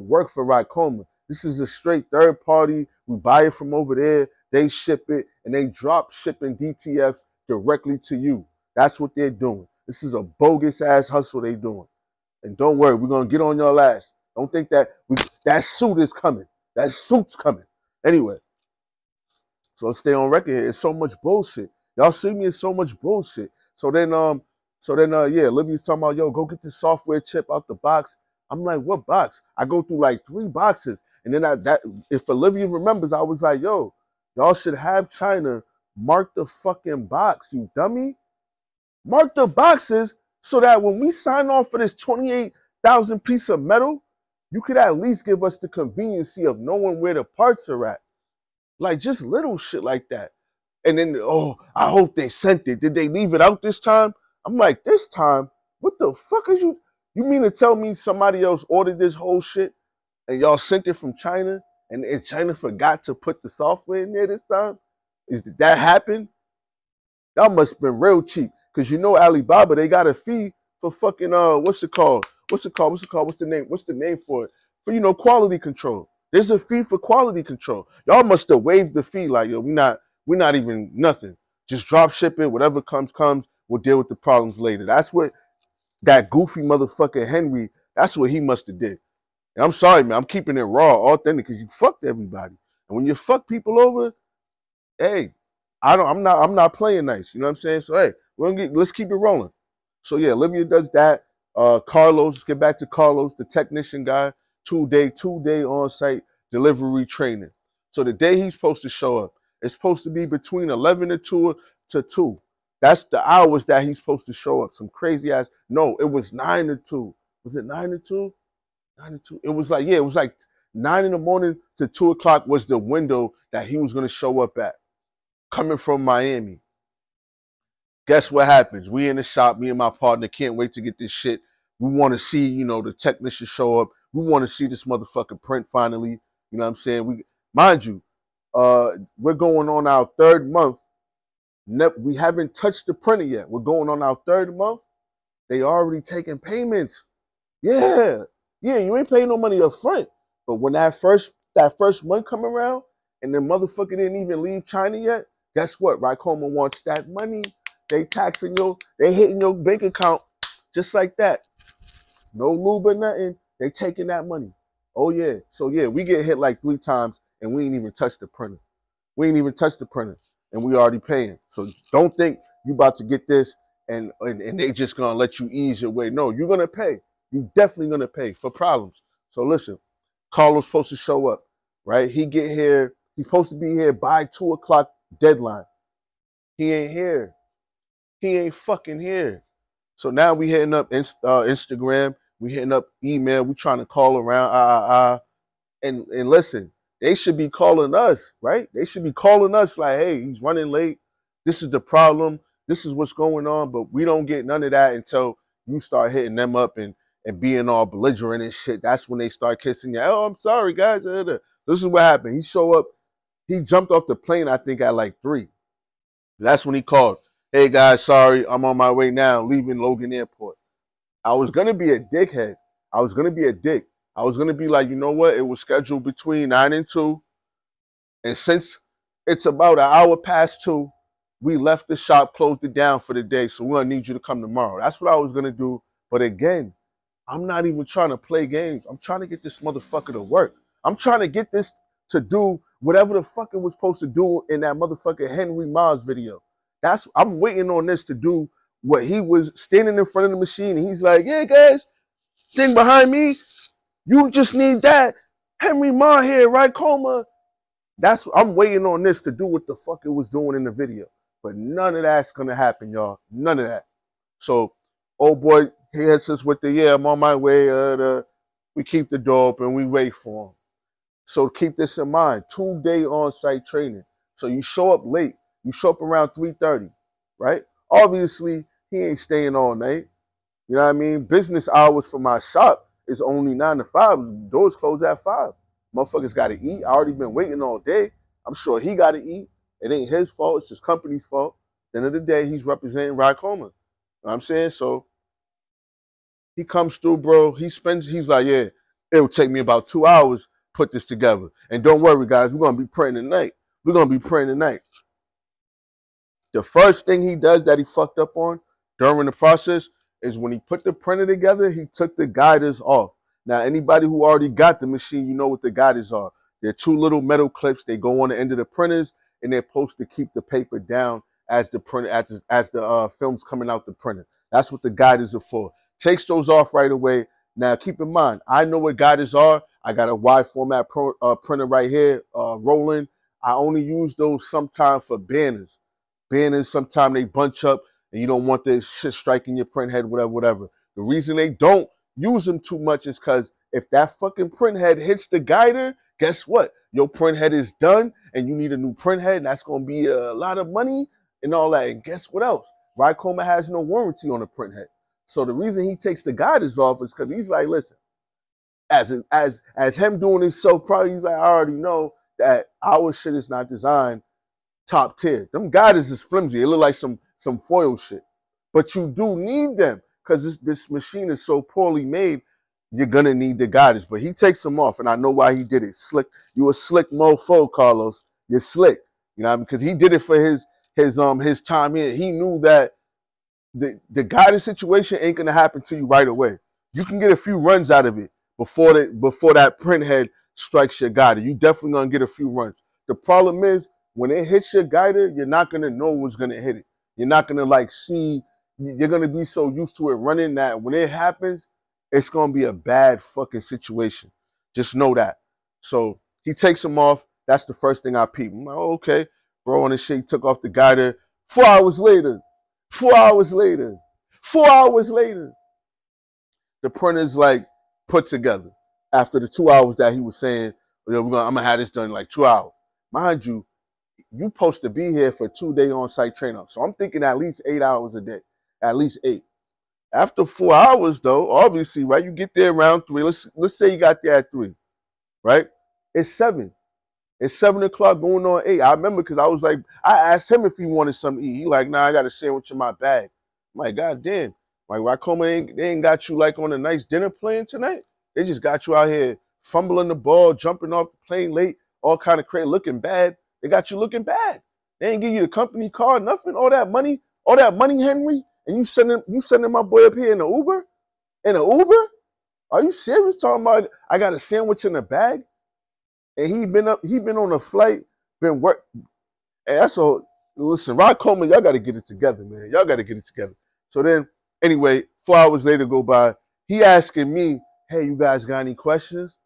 Speaker 1: work for Ricoma. This is a straight third party. We buy it from over there. They ship it and they drop shipping DTFs directly to you. That's what they're doing. This is a bogus ass hustle they doing. And don't worry, we're gonna get on your ass. Don't think that that suit is coming. That suit's coming. Anyway, so let's stay on record here. It's so much bullshit. Y'all see me? It's so much bullshit. Yeah, Livy's talking about, yo, go get the software chip out the box. I'm like, what box? I go through like 3 boxes. And then if Olivia remembers, I was like, yo, y'all should have China mark the fucking box, you dummy. Mark the boxes so that when we sign off for this 28,000 piece of metal, you could at least give us the conveniency of knowing where the parts are at. Like just little shit like that. And then, oh, I hope they sent it. Did they leave it out this time? I'm like, this time? What the fuck is you? You mean to tell me somebody else ordered this whole shit and y'all sent it from China and China forgot to put the software in there this time? Did that happen? Y'all must have been real cheap. Because you know Alibaba, they got a fee for fucking, what's it called? What's the name for it? For, quality control. There's a fee for quality control. Y'all must have waived the fee like, yo, we're not even nothing. Just drop ship it. Whatever comes. We'll deal with the problems later. That's what that goofy motherfucker Henry, that's what he must have did. And I'm sorry, man. I'm keeping it raw, authentic, because you fucked everybody. And when you fuck people over, hey, I'm not playing nice. You know what I'm saying? So hey, let's keep it rolling. So yeah, Olivia does that. Carlos, let's get back to Carlos, the technician guy, two-day on-site delivery training. So the day he's supposed to show up, it's supposed to be between 11 to 2. That's the hours that he's supposed to show up. Some crazy ass. No, it was 9 to 2. Was it 9 to 2? 9 to 2. It was like 9 in the morning to 2 o'clock was the window that he was going to show up at. Coming from Miami. Guess what happens? We in the shop, me and my partner can't wait to get this shit. We want to see, the technician show up. We want to see this motherfucking print finally. You know what I'm saying? Mind you, we're going on our 3rd month. We haven't touched the printer yet. We're going on our 3rd month. They already taking payments. Yeah, you ain't paying no money up front. But when that first month come around and the motherfucker didn't even leave China yet, guess what? Ricoma wants that money. They taxing they hitting your bank account just like that. No lube or nothing. They taking that money. Oh yeah. So yeah, we get hit like 3 times and we ain't even touched the printer. And we already paying. So don't think you about to get this and they just gonna let you ease your way. No, you're gonna pay. You definitely gonna pay for problems. So listen, Carlos supposed to show up, right? He get here. He's supposed to be here by 2 o'clock deadline. He ain't here. He ain't fucking here. So now we hitting up Instagram. We hitting up email. We trying to call around. And listen, they should be calling us, right? They should be calling us like, hey, he's running late. This is the problem. This is what's going on. But we don't get none of that until you start hitting them up and being all belligerent and shit. That's when they start kissing you. Oh, I'm sorry, guys. This is what happened. He show up. He jumped off the plane, I think, at like 3. That's when he called. Hey, guys, sorry. I'm on my way now, leaving Logan Airport. I was going to be a dickhead. I was going to be a dick. I was going to be like, you know what? It was scheduled between 9 and 2. And since it's about an hour past 2, we left the shop, closed it down for the day. So we're going to need you to come tomorrow. That's what I was going to do. But again, I'm not even trying to play games. I'm trying to get this motherfucker to work. I'm trying to get this to do whatever the fuck it was supposed to do in that motherfucking Henry Mars video. I'm waiting on this to do what he was standing in front of the machine. And he's like, yeah, guys, thing behind me, you just need that. Henry Ma here, right, Coma? I'm waiting on this to do what the fuck it was doing in the video. But none of that's going to happen, y'all. None of that. So, old boy, he hits us with I'm on my way. We keep the door open. We wait for him. So keep this in mind. 2-day on-site training. So you show up late. You show up around 3:30, right? Obviously, he ain't staying all night. You know what I mean? Business hours for my shop is only 9 to 5. Doors close at 5. Motherfuckers got to eat. I already been waiting all day. I'm sure he got to eat. It ain't his fault. It's his company's fault. At the end of the day, he's representing Ricoma. You know what I'm saying? So he comes through, bro. He's like, yeah, it'll take me about 2 hours put this together. And don't worry, guys, we're going to be praying tonight. We're going to be praying tonight. The first thing he does that he fucked up on during the process is when he put the printer together, he took the guiders off. Now, anybody who already got the machine, you know what the guiders are. They're two little metal clips. They go on the end of the printers, and they're supposed to keep the paper down as the printer, as the film's coming out the printer. That's what the guiders are for. Takes those off right away. Now, keep in mind, I know what guiders are. I got a wide format printer right here, rolling. I only use those sometimes for banners. Banners, sometimes they bunch up and you don't want this shit striking your print head, whatever. The reason they don't use them too much is because if that fucking print head hits the guider, guess what? Your print head is done and you need a new print head, and that's going to be a lot of money and all that. And guess what else? Ricoma has no warranty on the print head. So the reason he takes the guiders off is because he's like, listen, as him doing his so probably he's like, I already know that our shit is not designed top tier. Them guiders is flimsy. It look like some foil shit. But you do need them because this machine is so poorly made, you're going to need the guiders. But he takes them off, and I know why he did it. Slick. You a slick mofo, Carlos. You're slick. You know what I mean? Because he did it for his time here. He knew that the guidance situation ain't going to happen to you right away. You can get a few runs out of it before that print head strikes your guider. You definitely going to get a few runs. The problem is, when it hits your guider, you're not going to know what's going to hit it. You're not going to like see, you're going to be so used to it running that when it happens, it's going to be a bad fucking situation. Just know that. So he takes them off. That's the first thing I peep. I'm like, oh, okay. Bro on his shit, he took off the guider. 4 hours later, 4 hours later, 4 hours later, the printer's like put together after the 2 hours that he was saying, I'm going to have this done in like 2 hours. Mind you, you're supposed to be here for 2-day on-site training. So I'm thinking at least 8 hours a day. At least 8. After 4 hours, though, obviously, right, you get there around 3. Let's say you got there at 3, right? It's 7. It's 7 o'clock going on 8. I remember because I was like, I asked him if he wanted something to eat. He like, nah, I got a sandwich in my bag. I'm like, God damn. Like, Ricoma they ain't got you like on a nice dinner plan tonight. They just got you out here fumbling the ball, jumping off the plane late, all kind of crazy, looking bad. They got you looking bad. They ain't give you the company car, nothing. All that money, Henry, and you sending my boy up here in an Uber? In an Uber? Are you serious? Talking about I got a sandwich in a bag, and he been on a flight, been work. And that's all. Listen, Ricoma, y'all got to get it together, man. Y'all got to get it together. So then, anyway, 4 hours later go by. He asking me, "Hey, you guys got any questions?"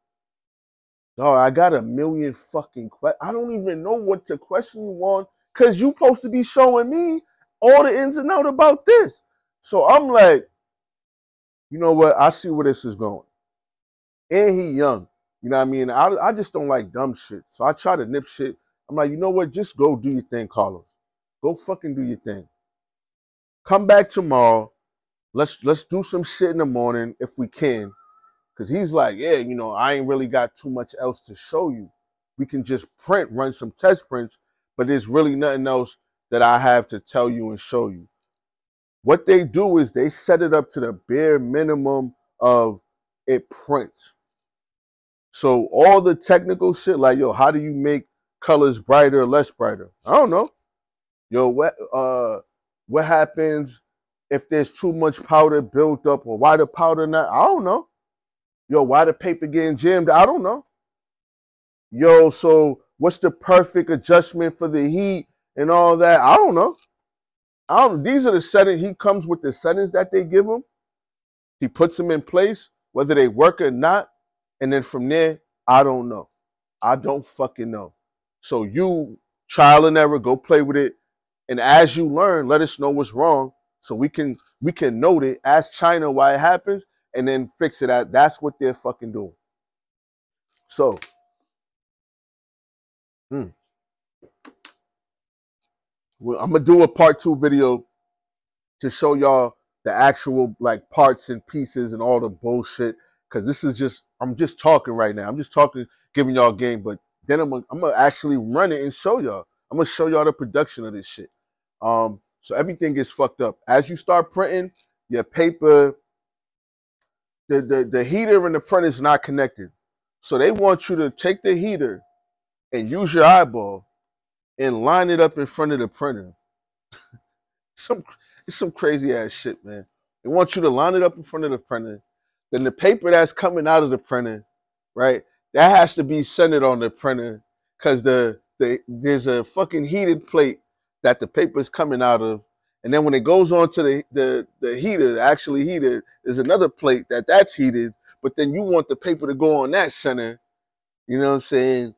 Speaker 1: Dog, I got a million fucking questions. I don't even know what to question you on because you supposed to be showing me all the ins and outs about this. So I'm like, you know what? I see where this is going. And he young. You know what I mean? I just don't like dumb shit. So I try to nip shit. I'm like, you know what? Just go do your thing, Carlos. Go fucking do your thing. Come back tomorrow. Let's do some shit in the morning if we can. Because he's like, yeah, you know, I ain't really got too much else to show you. We can just run some test prints, but there's really nothing else that I have to tell you and show you. What they do is they set it up to the bare minimum of it prints. So all the technical shit, like, yo, how do you make colors brighter or less brighter? I don't know. Yo, what happens if there's too much powder built up, or why the powder not? I don't know. Yo, why the paper getting jammed? I don't know. Yo, so what's the perfect adjustment for the heat and all that? I don't know. These are the settings. He comes with the settings that they give him. He puts them in place, whether they work or not. And then from there, I don't know. I don't fucking know. So you, trial and error, go play with it. And as you learn, let us know what's wrong so we can note it, ask China why it happens, and then fix it. That's what they're fucking doing. So, well, I'm going to do a part 2 video to show y'all the actual like parts and pieces and all the bullshit. Cause this is just, I'm just talking right now. I'm just talking, giving y'all game, but then I'm gonna actually run it and show y'all. I'm gonna show y'all the production of this shit. So everything gets fucked up. As you start printing, your paper, the heater and the printer is not connected. So they want you to take the heater and use your eyeball and line it up in front of the printer. Some It's some crazy ass shit, man. They want you to line it up in front of the printer. Then the paper that's coming out of the printer, right? That has to be centered on the printer because there's a fucking heated plate that the paper is coming out of. And then when it goes on to the heater, the actually heated, there's another plate that's heated, but then you want the paper to go on that center. You know what I'm saying?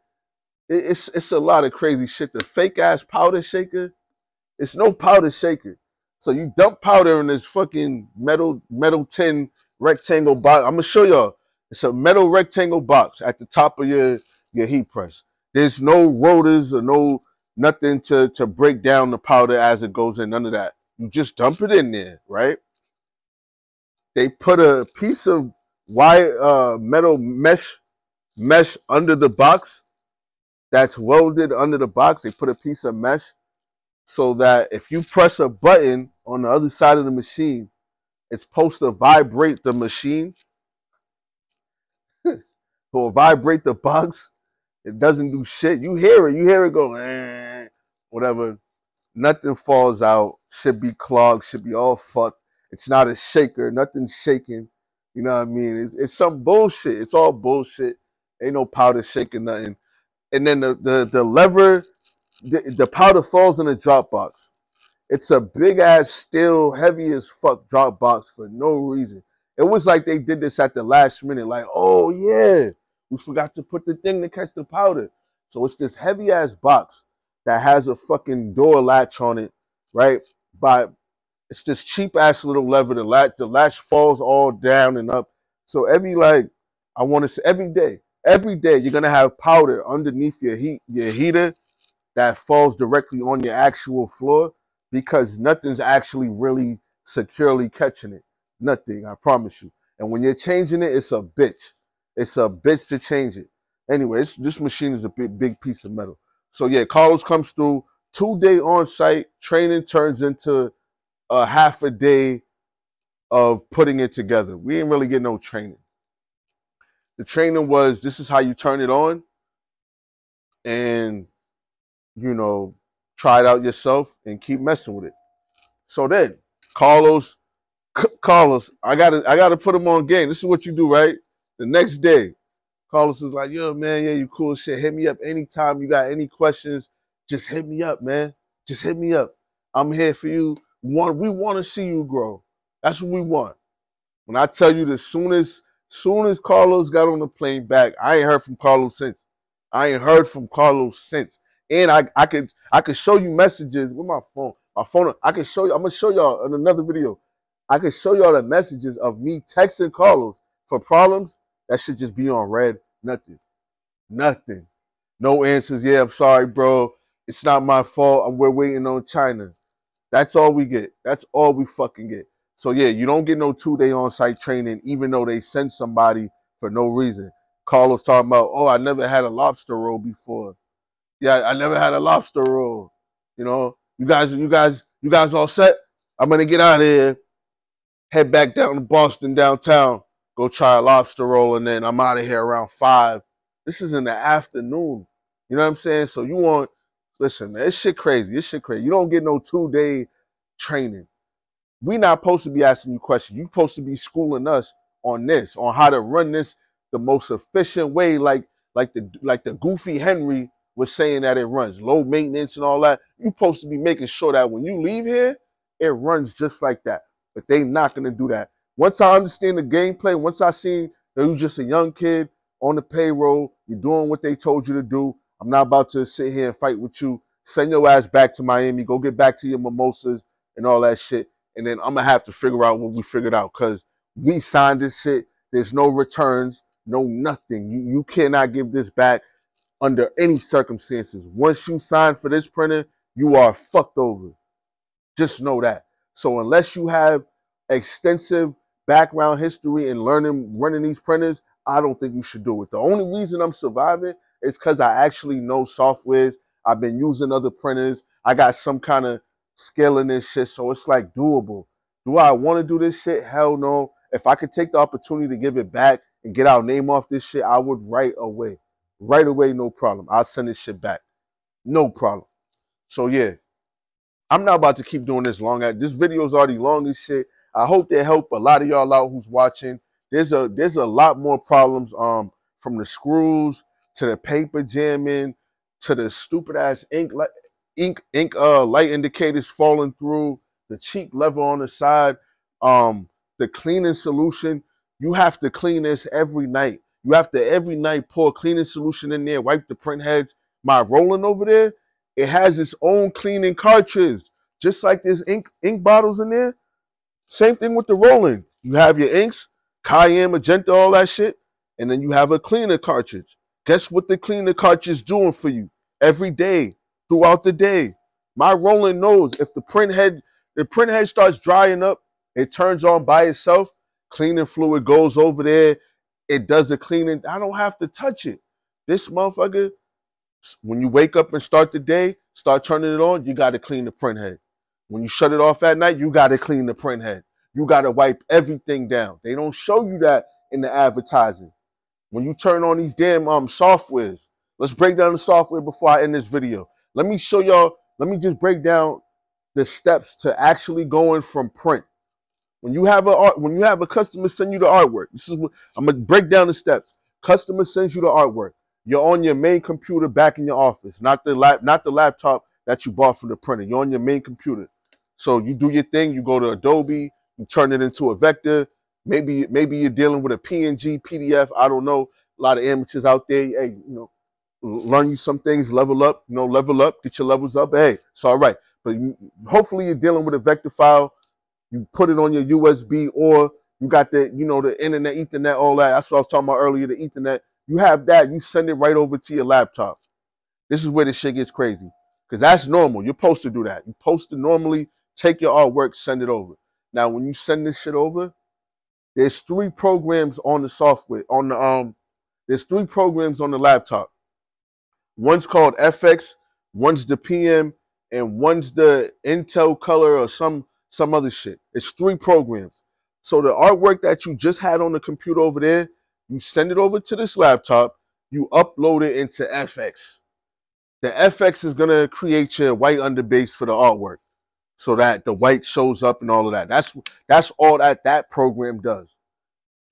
Speaker 1: It's a lot of crazy shit. The fake ass powder shaker, it's no powder shaker. So you dump powder in this fucking metal tin rectangle box. I'm gonna show y'all. It's a metal rectangle box at the top of your heat press. There's no rotors or no nothing to break down the powder as it goes in. None of that. You just dump it in there, right? They put a piece of wire metal mesh under the box that's welded under the box. They put a piece of mesh so that if you press a button on the other side of the machine, it's supposed to vibrate the machine. Or vibrate the box. It doesn't do shit. You hear it go, whatever. Nothing falls out. Should be clogged. Should be all fucked. It's not a shaker. Nothing's shaking. You know what I mean? It's some bullshit. It's all bullshit. Ain't no powder shaking nothing. And then the lever, the powder falls in a drop box. It's a big ass steel, heavy as fuck drop box for no reason. It was like they did this at the last minute, like, oh yeah, we forgot to put the thing to catch the powder. So it's this heavy ass box that has a fucking door latch on it, right? But it's this cheap ass little lever. The latch falls all down and up. So I want to say every day you're gonna have powder underneath your heater that falls directly on your actual floor because nothing's actually really securely catching it. Nothing, I promise you. And when you're changing it, it's a bitch. It's a bitch to change it. Anyway, this machine is a big piece of metal. So yeah, Carlos comes through. 2-day on-site training turns into a half a day of putting it together. We didn't really get no training. The training was, this is how you turn it on, and try it out yourself and keep messing with it. So then, Carlos, I gotta put him on game. This is what you do, right? The next day, Carlos is like, yo, man, yeah, you cool shit. Hit me up anytime you got any questions. Just hit me up, man. Just hit me up. I'm here for you. We want to see you grow. That's what we want. When I tell you that soon as Carlos got on the plane back, I ain't heard from Carlos since. And I could show you messages with my phone. I can show you. I'm gonna show y'all in another video. I can show y'all the messages of me texting Carlos for problems. That should just be on red. Nothing. No answers. Yeah, I'm sorry, bro. It's not my fault. We're waiting on China. That's all we get. That's all we fucking get. So yeah, you don't get no 2-day on-site training, even though they send somebody for no reason. Carlos talking about, oh, I never had a lobster roll before. Yeah, I never had a lobster roll. You guys all set? I'm gonna get out of here, head back down to Boston downtown, go try a lobster roll, and then I'm out of here around 5. This is in the afternoon. You know what I'm saying? So listen, man, it's shit crazy. You don't get no 2-day training. We not supposed to be asking you questions. You supposed to be schooling us on how to run this the most efficient way, like the Goofy Henry was saying that it runs, low maintenance and all that. You supposed to be making sure that when you leave here, it runs just like that. But they not gonna do that. Once I understand the gameplay, once I see that you're just a young kid on the payroll, you're doing what they told you to do. I'm not about to sit here and fight with you. Send your ass back to Miami. Go get back to your mimosas and all that shit. And then I'm going to have to figure out what we figured out because we signed this shit. There's no returns, no nothing. You cannot give this back under any circumstances. Once you sign for this printer, you are fucked over. Just know that. So unless you have extensive background history and running these printers, I don't think you should do it. The only reason I'm surviving is because I actually know softwares. I've been using other printers. I got some kind of skill in this shit, so it's like doable. Do I want to do this shit? Hell no. If I could take the opportunity to give it back and get our name off this shit, I would right away. Right away, no problem. I'll send this shit back. No problem. So yeah, I'm not about to keep doing this long. This video is already long as shit. I hope they help a lot of y'all out who's watching. There's a lot more problems from the screws to the paper jamming to the stupid ass ink light indicators falling through, the cheap level on the side, the cleaning solution. You have to clean this every night. You have to every night pour cleaning solution in there, wipe the print heads. My rolling over there, it has its own cleaning cartridge, just like there's ink bottles in there. Same thing with the rolling. You have your inks, cayenne, magenta, all that shit, and then you have a cleaner cartridge. Guess what the cleaner cartridge is doing for you every day, throughout the day? My rolling knows if the print head starts drying up, it turns on by itself. Cleaning fluid goes over there. It does the cleaning. I don't have to touch it. This motherfucker, when you wake up and start the day, start turning it on, you got to clean the print head. When you shut it off at night, you got to clean the print head. You got to wipe everything down. They don't show you that in the advertising. When you turn on these damn softwares, let's break down the software before I end this video. Let me show y'all, let me just break down the steps to actually going from print. When you have a customer send you the artwork, this is what I'm gonna break down the steps. Customer sends you the artwork. You're on your main computer back in your office, not the laptop that you bought from the printer. You're on your main computer. So you do your thing. You go to Adobe. You turn it into a vector. Maybe you're dealing with a PNG, PDF. I don't know. A lot of amateurs out there. Hey, learn you some things. Level up. Level up. Get your levels up. Hey, it's all right. But hopefully you're dealing with a vector file. You put it on your USB, or you got the internet, Ethernet, all that. That's what I was talking about earlier, the Ethernet. You have that. You send it right over to your laptop. This is where this shit gets crazy, because that's normal. You're supposed to do that. You're supposed to normally take your artwork, send it over. Now, when you send this shit over, there's 3 programs on the software. There's 3 programs on the laptop. One's called FX, one's the PM, and one's the Intel Color or some other shit. It's 3 programs. So the artwork that you just had on the computer over there, you send it over to this laptop, you upload it into FX. The FX is going to create your white underbase for the artwork so that the white shows up and all of that. That's all that program does.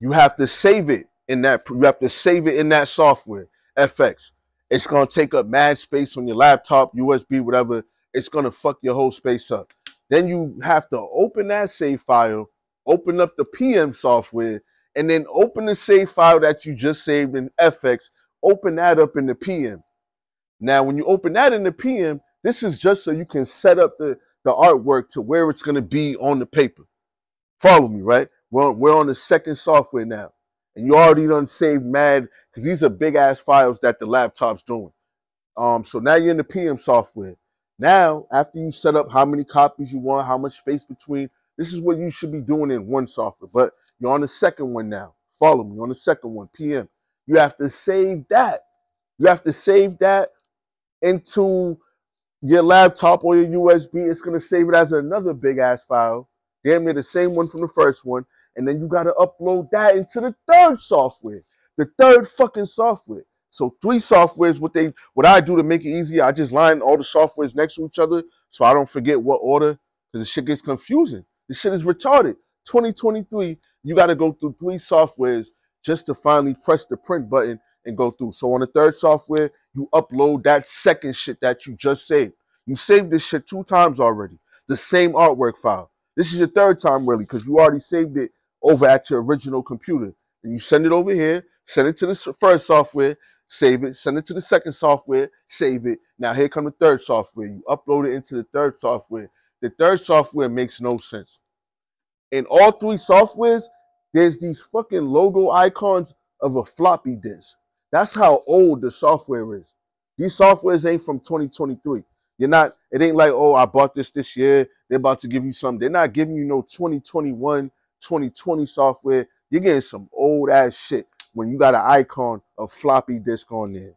Speaker 1: You have to save it in that. You have to save it in that software, FX. It's going to take up mad space on your laptop, USB, whatever. It's going to fuck your whole space up. Then you have to open that save file, open up the PM software, and then open the save file that you just saved in FX, open that up in the PM. Now, when you open that in the PM, this is just so you can set up the artwork to where it's going to be on the paper. Follow me, right? We're on the second software now. And you already done saved mad, because these are big-ass files that the laptop's doing. So now you're in the PM software. Now, after you set up how many copies you want, how much space between, this is what you should be doing in one software. But you're on the second one now. Follow me, on the second one, PM. You have to save that. You have to save that into your laptop or your USB. It's going to save it as another big-ass file. Damn near the same one from the first one. And then you got to upload that into the third software. The third fucking software. So 3 softwares, what I do to make it easier, I just line all the softwares next to each other so I don't forget what order, because the shit gets confusing. This shit is retarded. 2023, you got to go through 3 softwares just to finally press the print button and go through. So on the third software, you upload that second shit that you just saved. You saved this shit 2 times already. The same artwork file. This is your third time, really, because you already saved it over at your original computer. And you send it over here, send it to the first software, save it, send it to the second software, save it. Now here comes the third software. You upload it into the third software. The third software makes no sense. In all 3 softwares, there's these fucking logo icons of a floppy disk. That's how old the software is. These softwares ain't from 2023. You're not, it ain't like, oh, I bought this year. They're about to give you something. They're not giving you no 2021, 2020 software. You're getting some old ass shit when you got an icon of floppy disk on there.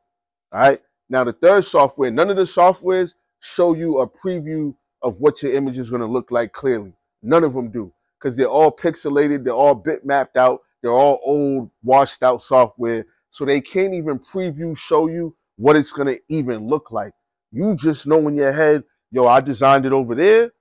Speaker 1: All right. Now the third software, none of the softwares show you a preview of what your image is going to look like clearly. None of them do, because they're all pixelated, they're all bit mapped out, they're all old, washed out software. So they can't even preview, show you what it's going to even look like. You just know in your head, yo, I designed it over there.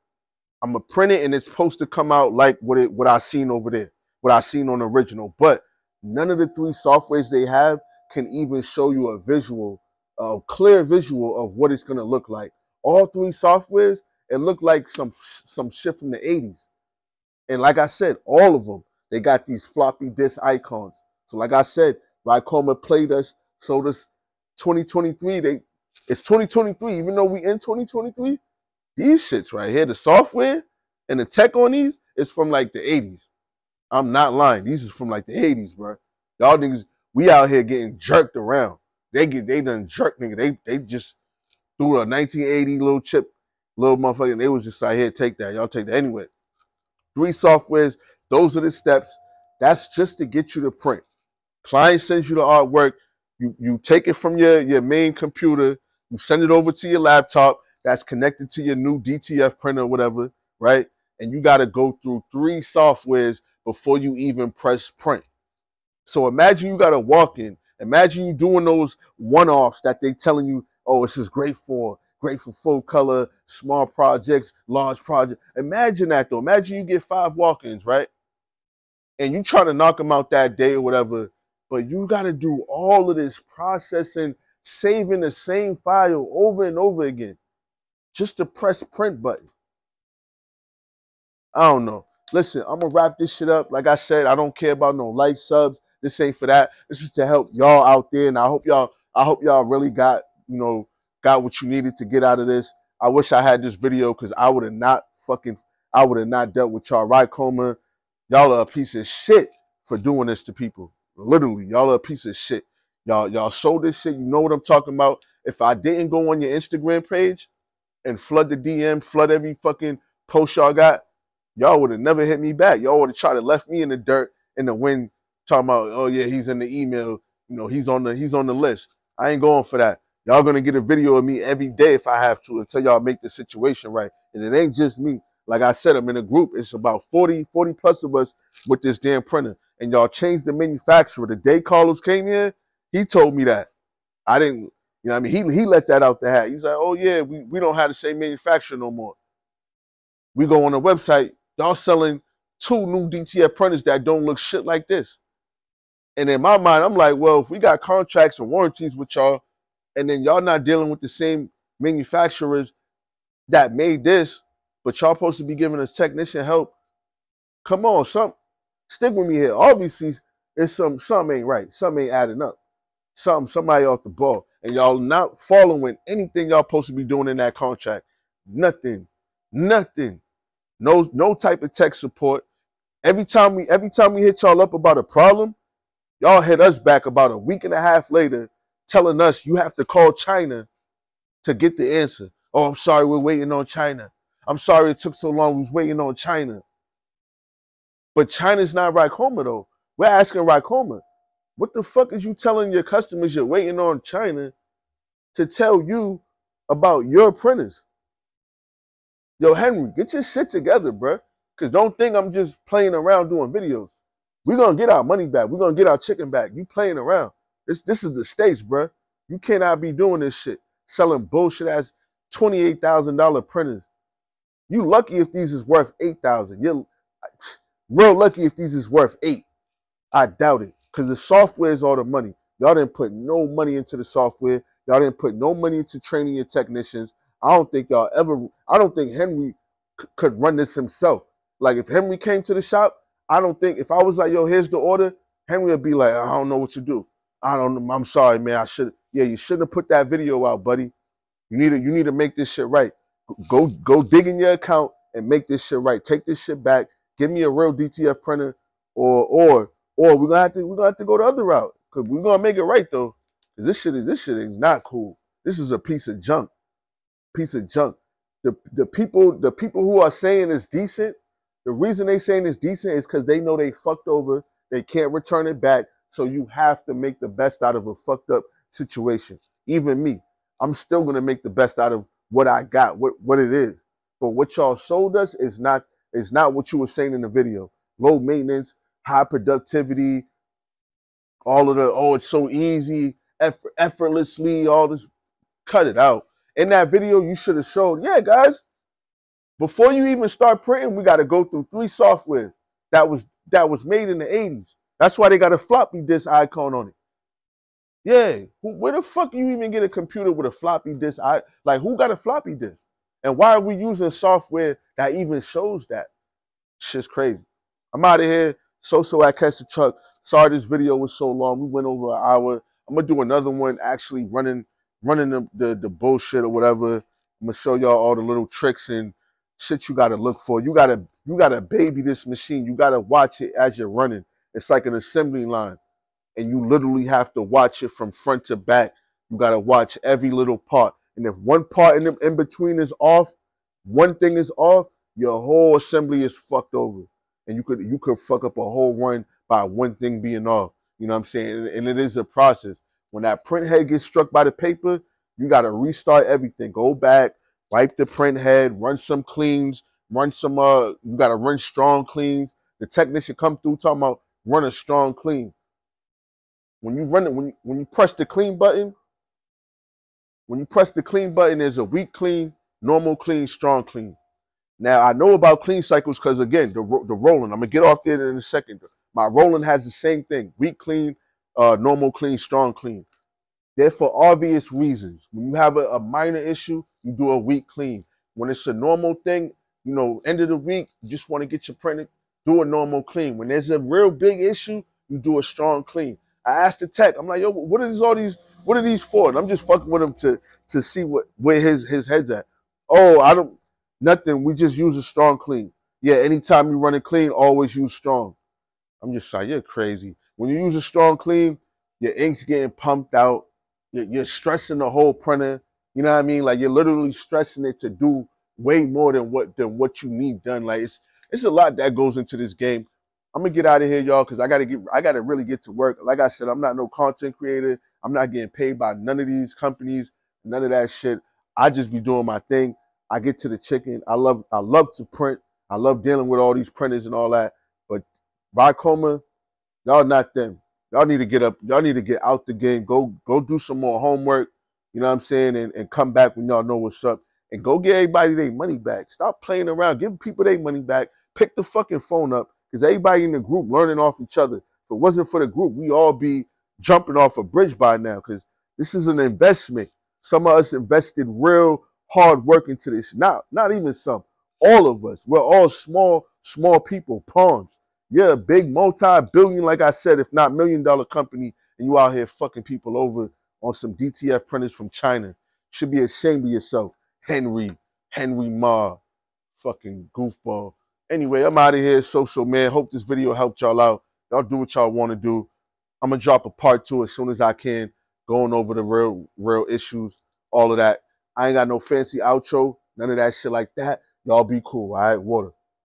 Speaker 1: I'm gonna print it and it's supposed to come out like what I seen over there, what I seen on the original. But none of the three softwares they have can even show you a visual, a clear visual of what it's gonna look like. All three softwares, it looked like some shit from the 80s. And like I said, all of them, they got these floppy disk icons. So like I said, Ricoma played us, showed us 2023. It's 2023, even though we in 2023. These shits right here, the software and the tech on these is from like the 80s. I'm not lying. These is from like the 80s, bro. Y'all niggas, we out here getting jerked around. They done jerked, nigga. They just threw a 1980 little chip, little motherfucker, and they was just like, here, take that. Y'all take that. Anyway, three softwares, those are the steps. That's just to get you to print. Client sends you the artwork. You take it from your main computer. You send it over to your laptop that's connected to your new DTF printer or whatever, right? And you got to go through three softwares before you even press print. So imagine you got to walk in. Imagine you doing those one-offs that they telling you, oh, this is great for full color, small projects, large projects. Imagine that though. Imagine you get 5 walk-ins, right? And you try to knock them out that day or whatever, but you got to do all of this processing, saving the same file over and over again just to press print button. I don't know. Listen, I'm going to wrap this shit up. Like I said, I don't care about no likes, subs. This ain't for that. This is to help y'all out there. And I hope y'all really got what you needed to get out of this. I wish I had this video because I would have not dealt with y'all. Ricoma, y'all are a piece of shit for doing this to people. Literally, y'all are a piece of shit. Y'all show this shit. You know what I'm talking about. If I didn't go on your Instagram page and flood the DM, flood every fucking post y'all got, y'all would have never hit me back. Y'all would have tried to left me in the dirt, in the wind, talking about, oh yeah, he's in the email, he's on the list. I ain't going for that. Y'all gonna get a video of me every day if I have to until y'all make the situation right. And it ain't just me. Like I said, I'm in a group. It's about 40 plus of us with this damn printer. And y'all changed the manufacturer. The day Carlos came here, he told me that. I didn't, you know what I mean? He let that out the hat. He's like, oh yeah, we don't have the same manufacturer no more. We go on the website, y'all selling 2 new DTF printers that don't look shit like this. And in my mind, I'm like, well, if we got contracts and warranties with y'all, and then y'all not dealing with the same manufacturers that made this, but y'all supposed to be giving us technician help, come on, stick with me here. Obviously, it's something ain't right. Something ain't adding up. Somebody off the ball. And y'all not following anything y'all supposed to be doing in that contract. Nothing. No type of tech support. Every time we hit y'all up about a problem, y'all hit us back about a week and a half later, telling us you have to call China to get the answer. Oh, I'm sorry, we're waiting on China. I'm sorry it took so long, we was waiting on China. But China's not Ricoma though. We're asking Ricoma, what the fuck is you telling your customers you're waiting on China to tell you about your printers? Yo, Henry, get your shit together, bruh. Because don't think I'm just playing around doing videos. We're going to get our money back. We're going to get our chicken back. You playing around. This is the States, bruh. You cannot be doing this shit. Selling bullshit ass $28,000 printers. You lucky if these is worth $8,000. You're real lucky if these is worth $8,000. I doubt it. Because the software is all the money. Y'all didn't put no money into the software. Y'all didn't put no money into training your technicians. I don't think Henry could run this himself. Like if Henry came to the shop, I don't think, if I was like, yo, here's the order, Henry would be like, I don't know what to do. I don't know. I'm sorry, man. You shouldn't have put that video out, buddy. You need to make this shit right. Go dig in your account and make this shit right. Take this shit back. Give me a real DTF printer, or we're gonna have to go the other route. Cause we're gonna make it right though. Cause this shit is not cool. This is a piece of junk. Piece of junk. The people who are saying it's decent, the reason they saying it's decent is because they know they fucked over. They can't return it back. So you have to make the best out of a fucked up situation. Even me, I'm still gonna make the best out of what I got, what it is. But what y'all sold us is not what you were saying in the video. Low maintenance, high productivity, all of the it's so easy, effortlessly, all this. Cut it out. In that video, you should have showed, yeah, guys, before you even start printing, we got to go through 3 softwares that was made in the 80s. That's why they got a floppy disk icon on it. Yeah, where the fuck you even get a computer with a floppy disk? Like, who got a floppy disk? And why are we using software that even shows that? Shit's crazy. I'm out of here. So at Catch the Truck. Sorry this video was so long. We went over an hour. I'm gonna do another one actually running the bullshit or whatever. I'm gonna show y'all all the little tricks and shit you gotta look for. You gotta baby this machine. You gotta watch it as you're running. It's like an assembly line. And you literally have to watch it from front to back. You gotta watch every little part. And if one part in between is off, one thing is off, your whole assembly is fucked over. And you could fuck up a whole run by one thing being off. You know what I'm saying? And it is a process. When that print head gets struck by the paper, you gotta restart everything. Go back, wipe the print head, run some cleans, run some you gotta run strong cleans. The technician come through talking about run a strong clean. When you run it, when you press the clean button, there's a weak clean, normal clean, strong clean. Now I know about clean cycles because again, the rolling. I'm gonna get off there in a second. My rolling has the same thing: weak clean, normal clean, strong clean. They're for obvious reasons. When you have a minor issue, you do a weak clean. When it's a normal thing, end of the week, you just want to get your printed, do a normal clean. When there's a real big issue, you do a strong clean. I asked the tech, I'm like, yo, what are these for? And I'm just fucking with him to see where his head's at. Oh, nothing. We just use a strong clean. Yeah, anytime you run it clean, always use strong. I'm just like, you're crazy. When you use a strong clean, your ink's getting pumped out. You're stressing the whole printer. You know what I mean? Like you're literally stressing it to do way more than what you need done. Like it's a lot that goes into this game. I'm gonna get out of here, y'all, because I gotta really get to work. Like I said, I'm not no content creator. I'm not getting paid by none of these companies, none of that shit. I just be doing my thing. I get to the chicken. I love to print. I love dealing with all these printers and all that. But Ricoma, y'all not them. Y'all need to get up. Y'all need to get out the game. Go do some more homework. You know what I'm saying? And come back when y'all know what's up. And go get everybody their money back. Stop playing around. Give people their money back. Pick the fucking phone up. Because everybody in the group learning off each other. If it wasn't for the group, we all be jumping off a bridge by now. Because this is an investment. Some of us invested real hard work into this. Not even some. All of us. We're all small people, pawns. You're a big multi-billion, like I said, if not $1 million company, and you out here fucking people over on some DTF printers from China. Should be ashamed of yourself, Henry Ma, fucking goofball. Anyway, I'm out of here, so man. Hope this video helped y'all out. Y'all do what y'all want to do. I'm gonna drop a part 2 as soon as I can, going over the real issues, all of that. I ain't got no fancy outro, none of that shit like that. Y'all be cool, all right? Water.